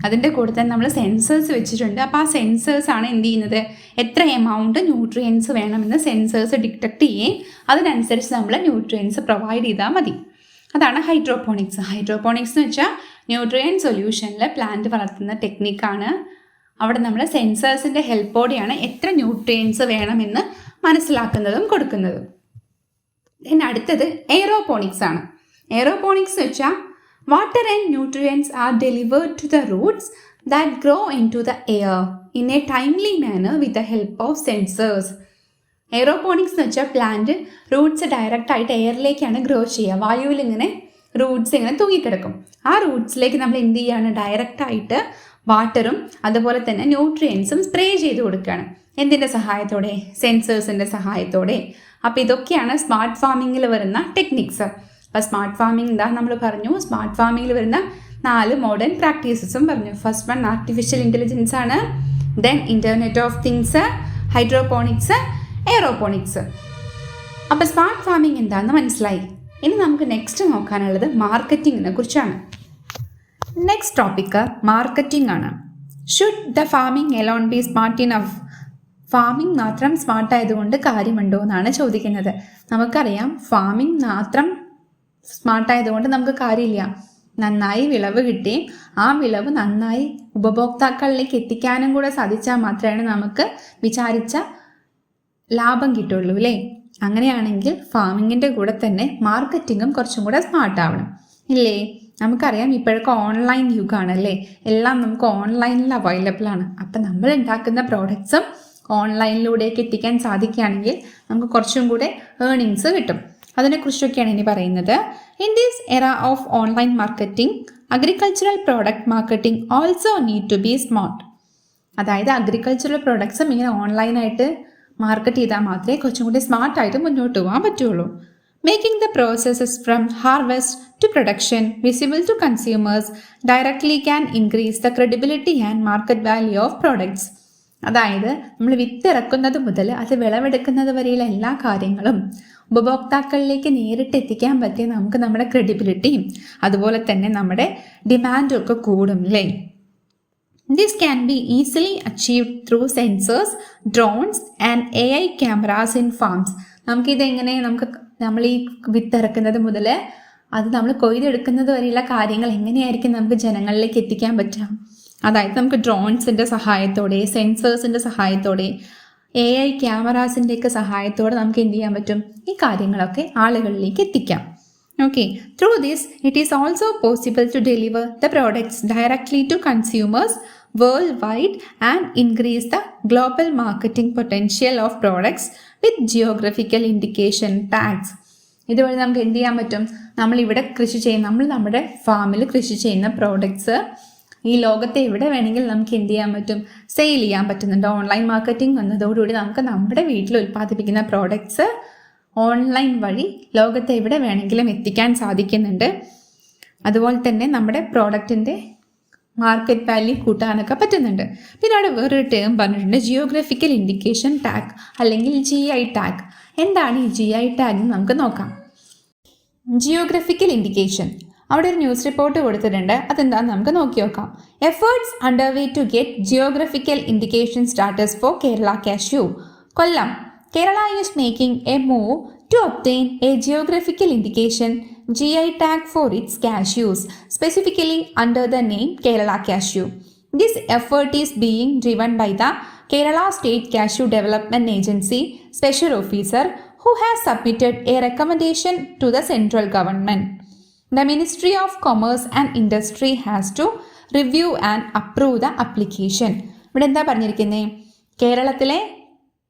അതിൻ്റെ കൂടെ തന്നെ നമ്മൾ സെൻസേഴ്സ് വെച്ചിട്ടുണ്ട്. അപ്പോൾ ആ സെൻസേഴ്സാണ് എന്ത് ചെയ്യുന്നത്, എത്ര എമൗണ്ട് ന്യൂട്രിയൻസ് വേണമെന്ന് സെൻസേഴ്സ് ഡിറ്റക്ട് ചെയ്യുകയും അതിനനുസരിച്ച് നമ്മൾ ന്യൂട്രിയൻസ് പ്രൊവൈഡ് ചെയ്താൽ മതി. അതാണ് ഹൈഡ്രോപോണിക്സ്. ഹൈഡ്രോപോണിക്സ് എന്ന് വെച്ചാൽ ന്യൂട്രിയൻ സൊല്യൂഷനിൽ പ്ലാന്റ് വളർത്തുന്ന ടെക്നിക്കാണ്. അവിടെ നമ്മൾ സെൻസേഴ്സിൻ്റെ ഹെൽപ്പോടെയാണ് എത്ര ന്യൂട്രിയൻസ് വേണമെന്ന് മനസ്സിലാക്കുന്നതും കൊടുക്കുന്നതും. പിന്നെ അടുത്തത് എയറോപോണിക്സ് ആണ്. എയറോപോണിക്സ് എന്ന് വെച്ചാൽ water and nutrients are delivered to the roots that grow in to the air in a timely manner with the help of sensors. Aeroponics എന്ന് വെച്ചാൽ പ്ലാന്റ് റൂട്ട്സ് ഡയറക്റ്റായിട്ട് എയറിലേക്കാണ് ഗ്രോ ചെയ്യുക. വായുവിൽ ഇങ്ങനെ റൂട്ട്സ് ഇങ്ങനെ തൂങ്ങിക്കിടക്കും. ആ റൂട്ട്സിലേക്ക് നമ്മൾ എന്ത് ചെയ്യുകയാണ്, ഡയറക്റ്റായിട്ട് വാട്ടറും അതുപോലെ തന്നെ ന്യൂട്രിയൻസും സ്പ്രേ ചെയ്ത് കൊടുക്കുകയാണ്. എന്തിൻ്റെ സഹായത്തോടെ, സെൻസേഴ്സിൻ്റെ സഹായത്തോടെ. അപ്പോൾ ഇതൊക്കെയാണ് സ്മാർട്ട് ഫാമിങ്ങിൽ വരുന്ന ടെക്നിക്സ്. അപ്പോൾ സ്മാർട്ട് ഫാമിംഗ് എന്താ നമ്മൾ പറഞ്ഞു, സ്മാർട്ട് ഫാമിങ്ങിൽ വരുന്ന 4 മോഡേൺ പ്രാക്ടീസസും പറഞ്ഞു. ഫസ്റ്റ് വൺ ആർട്ടിഫിഷ്യൽ ഇൻ്റലിജൻസ് ആണ്, then internet of things, hydroponics, aeroponics. അപ്പോൾ സ്മാർട്ട് ഫാമിംഗ് എന്താണെന്ന് മനസ്സിലായി. ഇനി നമുക്ക് നെക്സ്റ്റ് നോക്കാനുള്ളത് മാർക്കറ്റിങ്ങിനെ കുറിച്ചാണ്. നെക്സ്റ്റ് ടോപ്പിക്ക് മാർക്കറ്റിംഗ് ആണ്. Should the farming alone be smart enough? Farming മാത്രം സ്മാർട്ടായതുകൊണ്ട് കാര്യമുണ്ടോ എന്നാണ് ചോദിക്കുന്നത്. നമുക്കറിയാം ഫാമിംഗ് മാത്രം സ്മാർട്ടായതുകൊണ്ട് നമുക്ക് കാര്യമില്ല. നന്നായി വിളവ് കിട്ടി ആ വിളവ് നന്നായി ഉപഭോക്താക്കളിലേക്ക് എത്തിക്കാനും കൂടെ സാധിച്ചാൽ മാത്രമേ നമുക്ക് വിചാരിച്ച ലാഭം കിട്ടുള്ളൂ അല്ലേ? അങ്ങനെയാണെങ്കിൽ ഫാമിങ്ങിൻ്റെ കൂടെ തന്നെ മാർക്കറ്റിങ്ങും കുറച്ചും കൂടെ സ്മാർട്ടാവണം ഇല്ലേ? നമുക്കറിയാം ഇപ്പോഴൊക്കെ ഓൺലൈൻ യുഗമാണല്ലേ, എല്ലാം നമുക്ക് ഓൺലൈനിൽ അവൈലബിൾ ആണ്. അപ്പം നമ്മൾ ഉണ്ടാക്കുന്ന പ്രോഡക്ട്സും ഓൺലൈനിലൂടെയൊക്കെ എത്തിക്കാൻ സാധിക്കുകയാണെങ്കിൽ നമുക്ക് കുറച്ചും കൂടെ ഏർണിങ്സ് കിട്ടും. അതിനെക്കുറിച്ചൊക്കെയാണ് ഇനി പറയുന്നത്. In this era of online marketing agricultural product marketing also need to be smart. അതായത് അഗ്രികൾച്ചറൽ പ്രോഡക്ട്സും ഇങ്ങനെ ഓൺലൈനായിട്ട് മാർക്കറ്റ് ചെയ്താൽ മാത്രമേ കുറച്ചും കൂടി സ്മാർട്ടായിട്ട് മുന്നോട്ട് പോകാൻ പറ്റുള്ളൂ. Making the processes from harvest to production visible to consumers directly can increase the credibility and market value of products. അതായത് നമ്മൾ വിത്തിറക്കുന്നത് മുതൽ അത് വിളവെടുക്കുന്നത് വരെയുള്ള എല്ലാ കാര്യങ്ങളും ഉപഭോക്താക്കളിലേക്ക് നേരിട്ട് എത്തിക്കാൻ പറ്റിയ നമുക്ക് നമ്മുടെ ക്രെഡിബിലിറ്റിയും അതുപോലെ തന്നെ നമ്മുടെ ഡിമാൻഡും ഒക്കെ കൂടും അല്ലേ. This can be easily achieved through sensors, drones and AI cameras in farms. നമുക്കിതെങ്ങനെ നമ്മൾ ഈ വിത്തിറക്കുന്നത് മുതൽ അത് നമ്മൾ കൊയ്തെടുക്കുന്നത് വരെയുള്ള കാര്യങ്ങൾ എങ്ങനെയായിരിക്കും നമുക്ക് ജനങ്ങളിലേക്ക് എത്തിക്കാൻ പറ്റുക. അതായത് നമുക്ക് ഡ്രോൺസിൻ്റെ സഹായത്തോടെ, സെൻസേഴ്സിൻ്റെ സഹായത്തോടെ, AI ക്യാമറാസിൻ്റെയൊക്കെ സഹായത്തോടെ നമുക്ക് എന്ത് ചെയ്യാൻ പറ്റും, ഈ കാര്യങ്ങളൊക്കെ ആളുകളിലേക്ക് എത്തിക്കാം. Okay, through this, it is also possible to deliver the products directly to consumers worldwide and increase the global marketing potential of products with geographical indication tags. ഇതുവഴി നമുക്ക് എന്ത് ചെയ്യാൻ പറ്റും, നമ്മളിവിടെ നമ്മൾ നമ്മുടെ ഫാമിൽ കൃഷി ചെയ്യുന്ന പ്രോഡക്ട്സ് ഈ ലോകത്തെ എവിടെ വേണമെങ്കിലും നമുക്ക് എന്ത് ചെയ്യാൻ പറ്റും, സെയിൽ ചെയ്യാൻ പറ്റുന്നുണ്ട്. ഓൺലൈൻ മാർക്കറ്റിംഗ് വന്നതോടുകൂടി നമുക്ക് നമ്മുടെ വീട്ടിൽ ഉൽപ്പാദിപ്പിക്കുന്ന പ്രോഡക്ട്സ് ഓൺലൈൻ വഴി ലോകത്തെ എവിടെ വേണമെങ്കിലും എത്തിക്കാൻ സാധിക്കുന്നുണ്ട്. അതുപോലെ തന്നെ നമ്മുടെ പ്രോഡക്റ്റിൻ്റെ മാർക്കറ്റ് വാല്യൂ കൂട്ടാനൊക്കെ പറ്റുന്നുണ്ട്. പിന്നെ അവിടെ വേറൊരു ടേം പറഞ്ഞിട്ടുണ്ട്, ജിയോഗ്രഫിക്കൽ ഇൻഡിക്കേഷൻ ടാഗ് അല്ലെങ്കിൽ GI ടാഗ്. എന്താണ് ഈ GI ടാഗ് എന്ന് നമുക്ക് നോക്കാം. ജിയോഗ്രഫിക്കൽ ഇൻഡിക്കേഷൻ, അവിടെ ഒരു ന്യൂസ് റിപ്പോർട്ട് കൊടുത്തിട്ടുണ്ട്, അതെന്താണെന്ന് നമുക്ക് നോക്കി നോക്കാം. Efforts underway to get geographical indication status for Kerala cashew. Kollam, Kerala is making a move to obtain a geographical indication GI tag for its cashews, specifically under the name Kerala Cashew. This effort is being driven by the Kerala State Cashew Development Agency Special Officer who has submitted a recommendation to the central government. The Ministry of Commerce and Industry has to review and approve the application. ഇവിടെ എന്താ പറഞ്ഞിരിക്കുന്നത്, കേരളത്തിലെ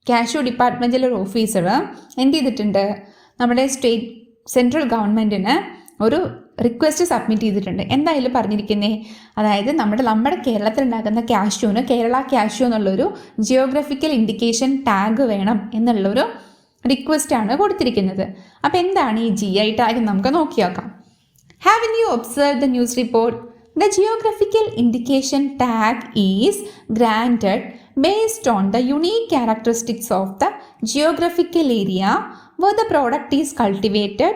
cashew ഡിപ്പാർട്ട്മെൻറ്റിലെ ഒരു officer എന്ത് ചെയ്തിട്ടുണ്ട്, നമ്മുടെ central ഗവൺമെൻറ്റിന് ഒരു റിക്വസ്റ്റ് സബ്മിറ്റ് ചെയ്തിട്ടുണ്ട്. എന്തായാലും പറഞ്ഞിരിക്കുന്നത്, അതായത് നമ്മുടെ കേരളത്തിൽ ഉണ്ടാക്കുന്ന കാഷ്യൂന് കേരള കാഷ്യൂ എന്നുള്ളൊരു ജിയോഗ്രഫിക്കൽ ഇൻഡിക്കേഷൻ ടാഗ് വേണം എന്നുള്ളൊരു റിക്വസ്റ്റാണ് കൊടുത്തിരിക്കുന്നത്. അപ്പോൾ എന്താണ് ഈ GI ടാഗ് നമുക്ക് നോക്കി നോക്കാം. Haven't you observed the news report? The geographical indication tag is granted based on the unique characteristics of the geographical area where the product is cultivated,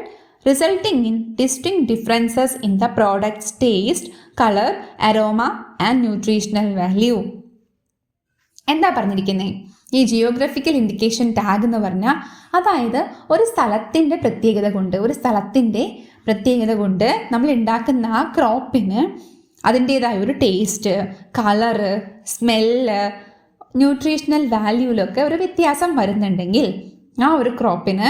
resulting in distinct differences in the product's taste, color, aroma and nutritional value. എന്താ പറഞ്ഞിരിക്കുന്നത്, ഈ geographical indication tag എന്ന് പറഞ്ഞാൽ അതായത് ഒരു സ്ഥലത്തിൻ്റെ പ്രത്യേകത കൊണ്ട് നമ്മൾ ഉണ്ടാക്കുന്ന ആ ക്രോപ്പിന് അതിൻ്റേതായ ഒരു ടേസ്റ്റ്, കളറ്, സ്മെല്ല്, ന്യൂട്രീഷണൽ വാല്യൂലൊക്കെ ഒരു വ്യത്യാസം വരുന്നുണ്ടെങ്കിൽ ആ ഒരു ക്രോപ്പിന്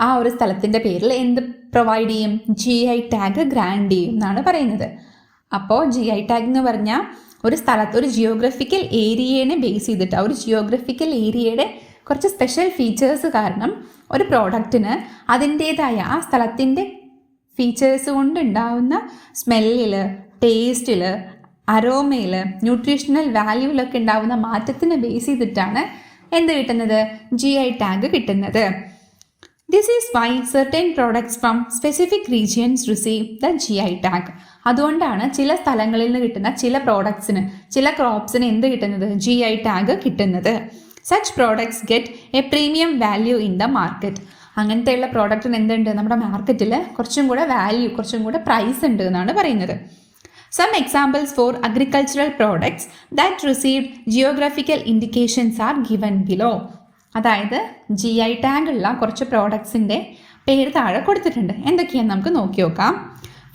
ആ ഒരു സ്ഥലത്തിൻ്റെ പേരിൽ എന്ത് പ്രൊവൈഡ് ചെയ്യും, GI ടാഗ് ഗ്രാൻഡ് ചെയ്യും എന്നാണ് പറയുന്നത്. അപ്പോൾ GI ടാഗ് എന്ന് പറഞ്ഞാൽ ഒരു ജിയോഗ്രഫിക്കൽ ഏരിയയെ ബേസ് ചെയ്തിട്ട് ഒരു ജിയോഗ്രഫിക്കൽ ഏരിയയുടെ കുറച്ച് സ്പെഷ്യൽ ഫീച്ചേഴ്സ് കാരണം ഒരു പ്രോഡക്റ്റിന് അതിൻ്റേതായ ആ സ്ഥലത്തിൻ്റെ ഫീച്ചേഴ്സ് കൊണ്ടുണ്ടാവുന്ന സ്മെല്ലിൽ, ടേസ്റ്റിൽ, അരോമയിൽ, ന്യൂട്രീഷണൽ വാല്യൂവിലൊക്കെ ഉണ്ടാവുന്ന മാറ്റത്തിനെ ബേസ് ചെയ്തിട്ടാണ് എന്ത് കിട്ടുന്നത്, GI ടാഗ് കിട്ടുന്നത്. This is why certain products from specific regions receive the GI tag. അതുകൊണ്ടാണ് ചില സ്ഥലങ്ങളിൽ നിന്ന് കിട്ടുന്ന ചില പ്രോഡക്ട്സിന്, ചില ക്രോപ്സിന് എന്ത് കിട്ടുന്നത്, GI ടാഗ് കിട്ടുന്നത്. Such products get a premium value in the market. അങ്ങനത്തെയുള്ള പ്രോഡക്റ്റിന് എന്തുണ്ട്, നമ്മുടെ മാർക്കറ്റിൽ കുറച്ചും കൂടെ പ്രൈസ് ഉണ്ട് എന്നാണ് പറയുന്നത്. Some examples for agricultural products that received geographical indications are given below. അതായത് GI ടാഗ് ഉള്ള കുറച്ച് പ്രോഡക്ട്സിൻ്റെ പേര് താഴെ കൊടുത്തിട്ടുണ്ട്. എന്തൊക്കെയാണെന്ന് നമുക്ക് നോക്കി നോക്കാം.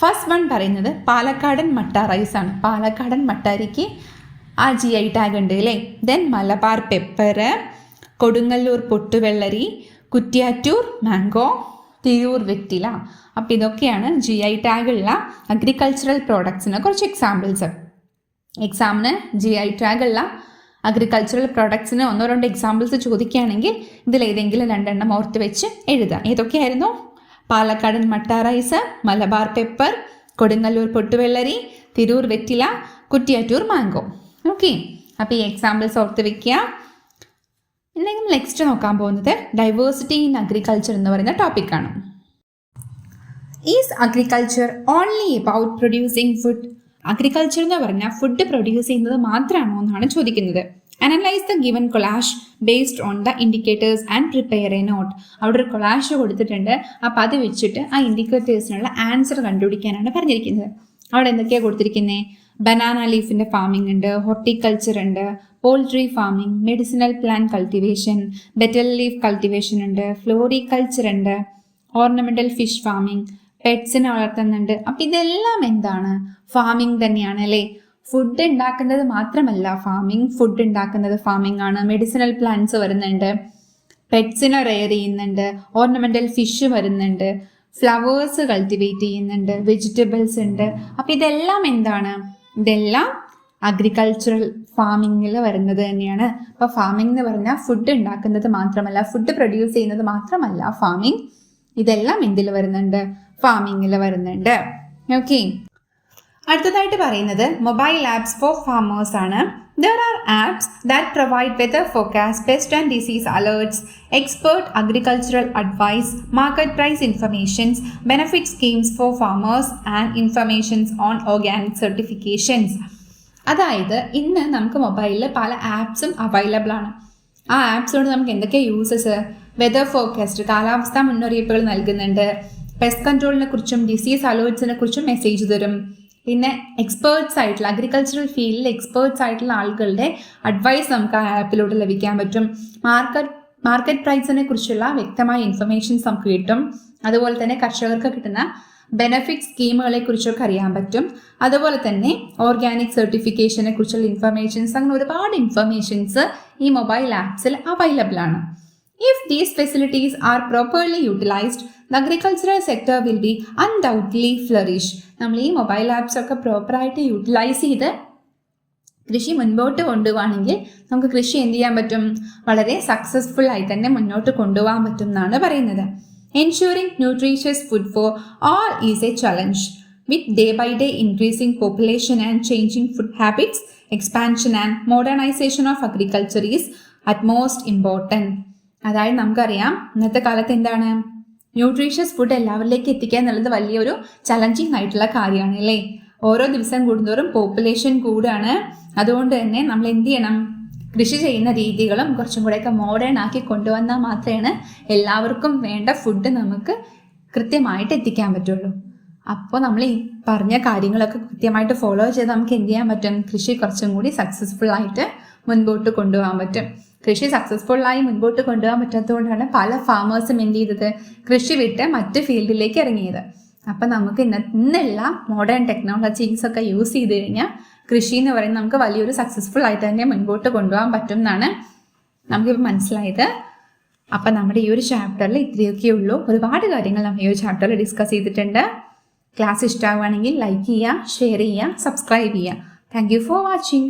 ഫസ്റ്റ് വൺ പറയുന്നത് പാലക്കാടൻ മട്ട റൈസാണ്. പാലക്കാടൻ മട്ടരിക്ക് ആ GI ടാഗ് ഉണ്ട് അല്ലേ. ദെൻ മലബാർ പെപ്പർ, കൊടുങ്ങല്ലൂർ പൊട്ടുവെള്ളരി, കുറ്റ്യാറ്റൂർ മാംഗോ, തിരൂർ വെറ്റില. അപ്പോൾ ഇതൊക്കെയാണ് GI ടാഗുള്ള അഗ്രികൾച്ചറൽ പ്രോഡക്ട്സിന് കുറച്ച് എക്സാമ്പിൾസ്. എക്സാമിന് GI ടാഗുള്ള അഗ്രികൾച്ചറൽ പ്രോഡക്ട്സിന് 1-2 എക്സാമ്പിൾസ് ചോദിക്കുകയാണെങ്കിൽ ഇതിലേതെങ്കിലും 2 ഓർത്ത് വെച്ച് എഴുതാം. ഏതൊക്കെയായിരുന്നു, പാലക്കാടൻ മട്ട റൈസ്, മലബാർ പെപ്പർ, കൊടുങ്ങല്ലൂർ പൊട്ടുവെള്ളരി, തിരൂർ വെറ്റില, കുറ്റ്യാറ്റൂർ മാംഗോ. ഓക്കെ, അപ്പോൾ ഈ എക്സാമ്പിൾസ് ഓർത്ത് വെക്കുക. ഇല്ലെങ്കിൽ നെക്സ്റ്റ് നോക്കാൻ പോകുന്നത് ഡൈവേഴ്സിറ്റി ഇൻ അഗ്രികൾച്ചർ എന്ന് പറയുന്ന ടോപ്പിക്കാണ്. Is agriculture only about producing food? Agriculture എന്ന് പറഞ്ഞാൽ ഫുഡ് പ്രൊഡ്യൂസ് ചെയ്യുന്നത് മാത്രമാണോ എന്നാണ് ചോദിക്കുന്നത്. Analyse the given collage based on the indicators and prepare a note. അവിടെ ഒരു കൊളാഷ് കൊടുത്തിട്ടുണ്ട്. അപ്പോൾ അത് വെച്ചിട്ട് ആ ഇൻഡിക്കേറ്റേഴ്സിനുള്ള ആൻസർ കണ്ടുപിടിക്കാനാണ് പറഞ്ഞിരിക്കുന്നത്. അവിടെ എന്തൊക്കെയാണ് കൊടുത്തിരിക്കുന്നത്? ബനാന ലീഫിൻ്റെ ഫാമിംഗ് ഉണ്ട്, ഹോർട്ടിക്കൾച്ചർ ഉണ്ട്, poultry farming, medicinal plant cultivation, betel leaf cultivation ഉണ്ട്, ഫ്ലോറിക്കൾച്ചർ ഉണ്ട്, ഓർണമെന്റൽ ഫിഷ് ഫാമിംഗ്, പെറ്റ്സിനെ വളർത്തുന്നുണ്ട്. അപ്പം ഇതെല്ലാം എന്താണ്? ഫാമിംഗ് തന്നെയാണ് അല്ലേ? ഫുഡ് ഉണ്ടാക്കുന്നത് മാത്രമല്ല ഫാമിംഗ്, ഫുഡ് ഉണ്ടാക്കുന്നത് ഫാമിംഗ് ആണ്. മെഡിസിനൽ പ്ലാന്റ്സ് വരുന്നുണ്ട്, പെറ്റ്സിനെ റെയർ ചെയ്യുന്നുണ്ട്, ഓർണമെന്റൽ ഫിഷ് വരുന്നുണ്ട്, ഫ്ലവേഴ്സ് കൾട്ടിവേറ്റ് ചെയ്യുന്നുണ്ട്, വെജിറ്റബിൾസ് ഉണ്ട്. അപ്പം ഇതെല്ലാം എന്താണ്? ഇതെല്ലാം അഗ്രികൾച്ചറൽ ഫാമിങ്ങിൽ വരുന്നത് തന്നെയാണ്. അപ്പോൾ ഫാമിംഗ് എന്ന് പറഞ്ഞാൽ ഫുഡ് ഉണ്ടാക്കുന്നത് മാത്രമല്ല, ഫുഡ് പ്രൊഡ്യൂസ് ചെയ്യുന്നത് മാത്രമല്ല ഫാമിംഗ്. ഇതെല്ലാം എന്തിൽ വരുന്നുണ്ട്? ഫാമിങ്ങിൽ വരുന്നുണ്ട്. ഓക്കെ, അടുത്തതായിട്ട് പറയുന്നത് മൊബൈൽ ആപ്സ് ഫോർ ഫാമേഴ്സ് ആണ്. There are apps that provide weather forecast, pest and disease alerts, expert agricultural advice, market price informations, benefit schemes for farmers and informations on organic certifications. അതായത് ഇന്ന് നമുക്ക് മൊബൈലിൽ പല ആപ്സും available ആണ്. ആ apps കൊണ്ട് നമുക്ക് എന്തൊക്കെ യൂസസ്? വെതർ ഫോർകാസ്റ്റ്, കാലാവസ്ഥാ മുന്നറിയിപ്പുകൾ നൽകുന്നുണ്ട്. പെസ്റ്റ് കൺട്രോളിനെ കുറിച്ചും ഡിസീസ് അലേർട്സിനെ കുറിച്ചും മെസ്സേജ് തരും. പിന്നെ എക്സ്പേർട്സ് ആയിട്ടുള്ള അഗ്രികൾച്ചറൽ ഫീൽഡിൽ എക്സ്പേർട്സ് ആയിട്ടുള്ള ആളുകളുടെ അഡ്വൈസ് നമുക്ക് ആ ആപ്പിലൂടെ ലഭിക്കാൻ പറ്റും. മാർക്കറ്റ് പ്രൈസിനെ കുറിച്ചുള്ള വ്യക്തമായ ഇൻഫർമേഷൻസ് നമുക്ക് കിട്ടും. അതുപോലെ തന്നെ കർഷകർക്ക് കിട്ടുന്ന ബെനഫിറ്റ് സ്കീമുകളെ കുറിച്ചൊക്കെ അറിയാൻ പറ്റും. അതുപോലെ തന്നെ ഓർഗാനിക് സർട്ടിഫിക്കേഷനെ കുറിച്ചുള്ള ഇൻഫർമേഷൻസ്, അങ്ങനെ ഒരുപാട് ഇൻഫർമേഷൻസ് ഈ മൊബൈൽ ആപ്സിൽ അവൈലബിൾ ആണ്. If these facilities are properly utilized, the agricultural sector will be undoubtedly flourish. നമ്മൾ ഈ മൊബൈൽ ആപ്സ് ഒക്കെ പ്രോപ്പറായിട്ട് യൂട്ടിലൈസ് ചെയ്ത് കൃഷി മുൻപോട്ട് കൊണ്ടുപോവുകയാണെങ്കിൽ നമുക്ക് കൃഷി എന്ത് ചെയ്യാൻ പറ്റും? വളരെ സക്സസ്ഫുൾ ആയി തന്നെ മുന്നോട്ട് കൊണ്ടുപോകാൻ പറ്റും എന്നാണ് പറയുന്നത്. Ensuring nutritious food for all is a challenge. With day by day increasing population and changing food habits, expansion and modernization of agriculture is utmost important. അതായത് നമുക്കറിയാം ഇന്നത്തെ കാലത്ത് എന്താണ്? ന്യൂട്രീഷ്യസ് ഫുഡ് എല്ലാവരിലേക്ക് എത്തിക്കുക എന്നുള്ളത് വലിയൊരു ചലഞ്ചിങ് ആയിട്ടുള്ള കാര്യമാണ് അല്ലേ? ഓരോ ദിവസം കൂടുന്തോറും പോപ്പുലേഷൻ കൂടുകയാണ്. അതുകൊണ്ട് തന്നെ നമ്മൾ എന്ത് ചെയ്യണം? കൃഷി ചെയ്യുന്ന രീതികളും കുറച്ചും കൂടെയൊക്കെ മോഡേൺ ആക്കി കൊണ്ടുവന്നാൽ മാത്രമേ എല്ലാവർക്കും വേണ്ട ഫുഡ് നമുക്ക് കൃത്യമായിട്ട് എത്തിക്കാൻ പറ്റുള്ളൂ. അപ്പോൾ നമ്മൾ ഈ പറഞ്ഞ കാര്യങ്ങളൊക്കെ കൃത്യമായിട്ട് ഫോളോ ചെയ്ത് നമുക്ക് എന്ത് ചെയ്യാൻ പറ്റും? കൃഷി കുറച്ചും കൂടി സക്സസ്ഫുൾ ആയിട്ട് മുൻപോട്ട് കൊണ്ടുപോകാൻ പറ്റും. കൃഷി സക്സസ്ഫുള്ളായി മുൻപോട്ട് കൊണ്ടുപോകാൻ പറ്റാത്തതുകൊണ്ടാണ് പല ഫാമേഴ്സും എന്ത് ചെയ്തത്? കൃഷി വിട്ട് മറ്റ് ഫീൽഡിലേക്ക് ഇറങ്ങിയത്. അപ്പം നമുക്ക് ഇന്നുള്ള മോഡേൺ ടെക്നോളജീസ് ഒക്കെ യൂസ് ചെയ്ത് കഴിഞ്ഞാൽ കൃഷി എന്ന് പറയുന്നത് നമുക്ക് വലിയൊരു സക്സസ്ഫുൾ ആയിട്ട് തന്നെ മുൻപോട്ട് കൊണ്ടുപോകാൻ പറ്റും എന്നാണ് നമുക്കിപ്പോൾ മനസ്സിലായത്. അപ്പം നമ്മുടെ ഈ ഒരു ചാപ്റ്ററിൽ ഇത്രയൊക്കെ ഉള്ളൂ. ഒരുപാട് കാര്യങ്ങൾ നമ്മൾ ഈ ഒരു ചാപ്റ്ററിൽ ഡിസ്കസ് ചെയ്തിട്ടുണ്ട്. ക്ലാസ് ഇഷ്ടമാവുകയാണെങ്കിൽ ലൈക്ക് ചെയ്യുക, ഷെയർ ചെയ്യുക, സബ്സ്ക്രൈബ് ചെയ്യുക. Thank you for watching.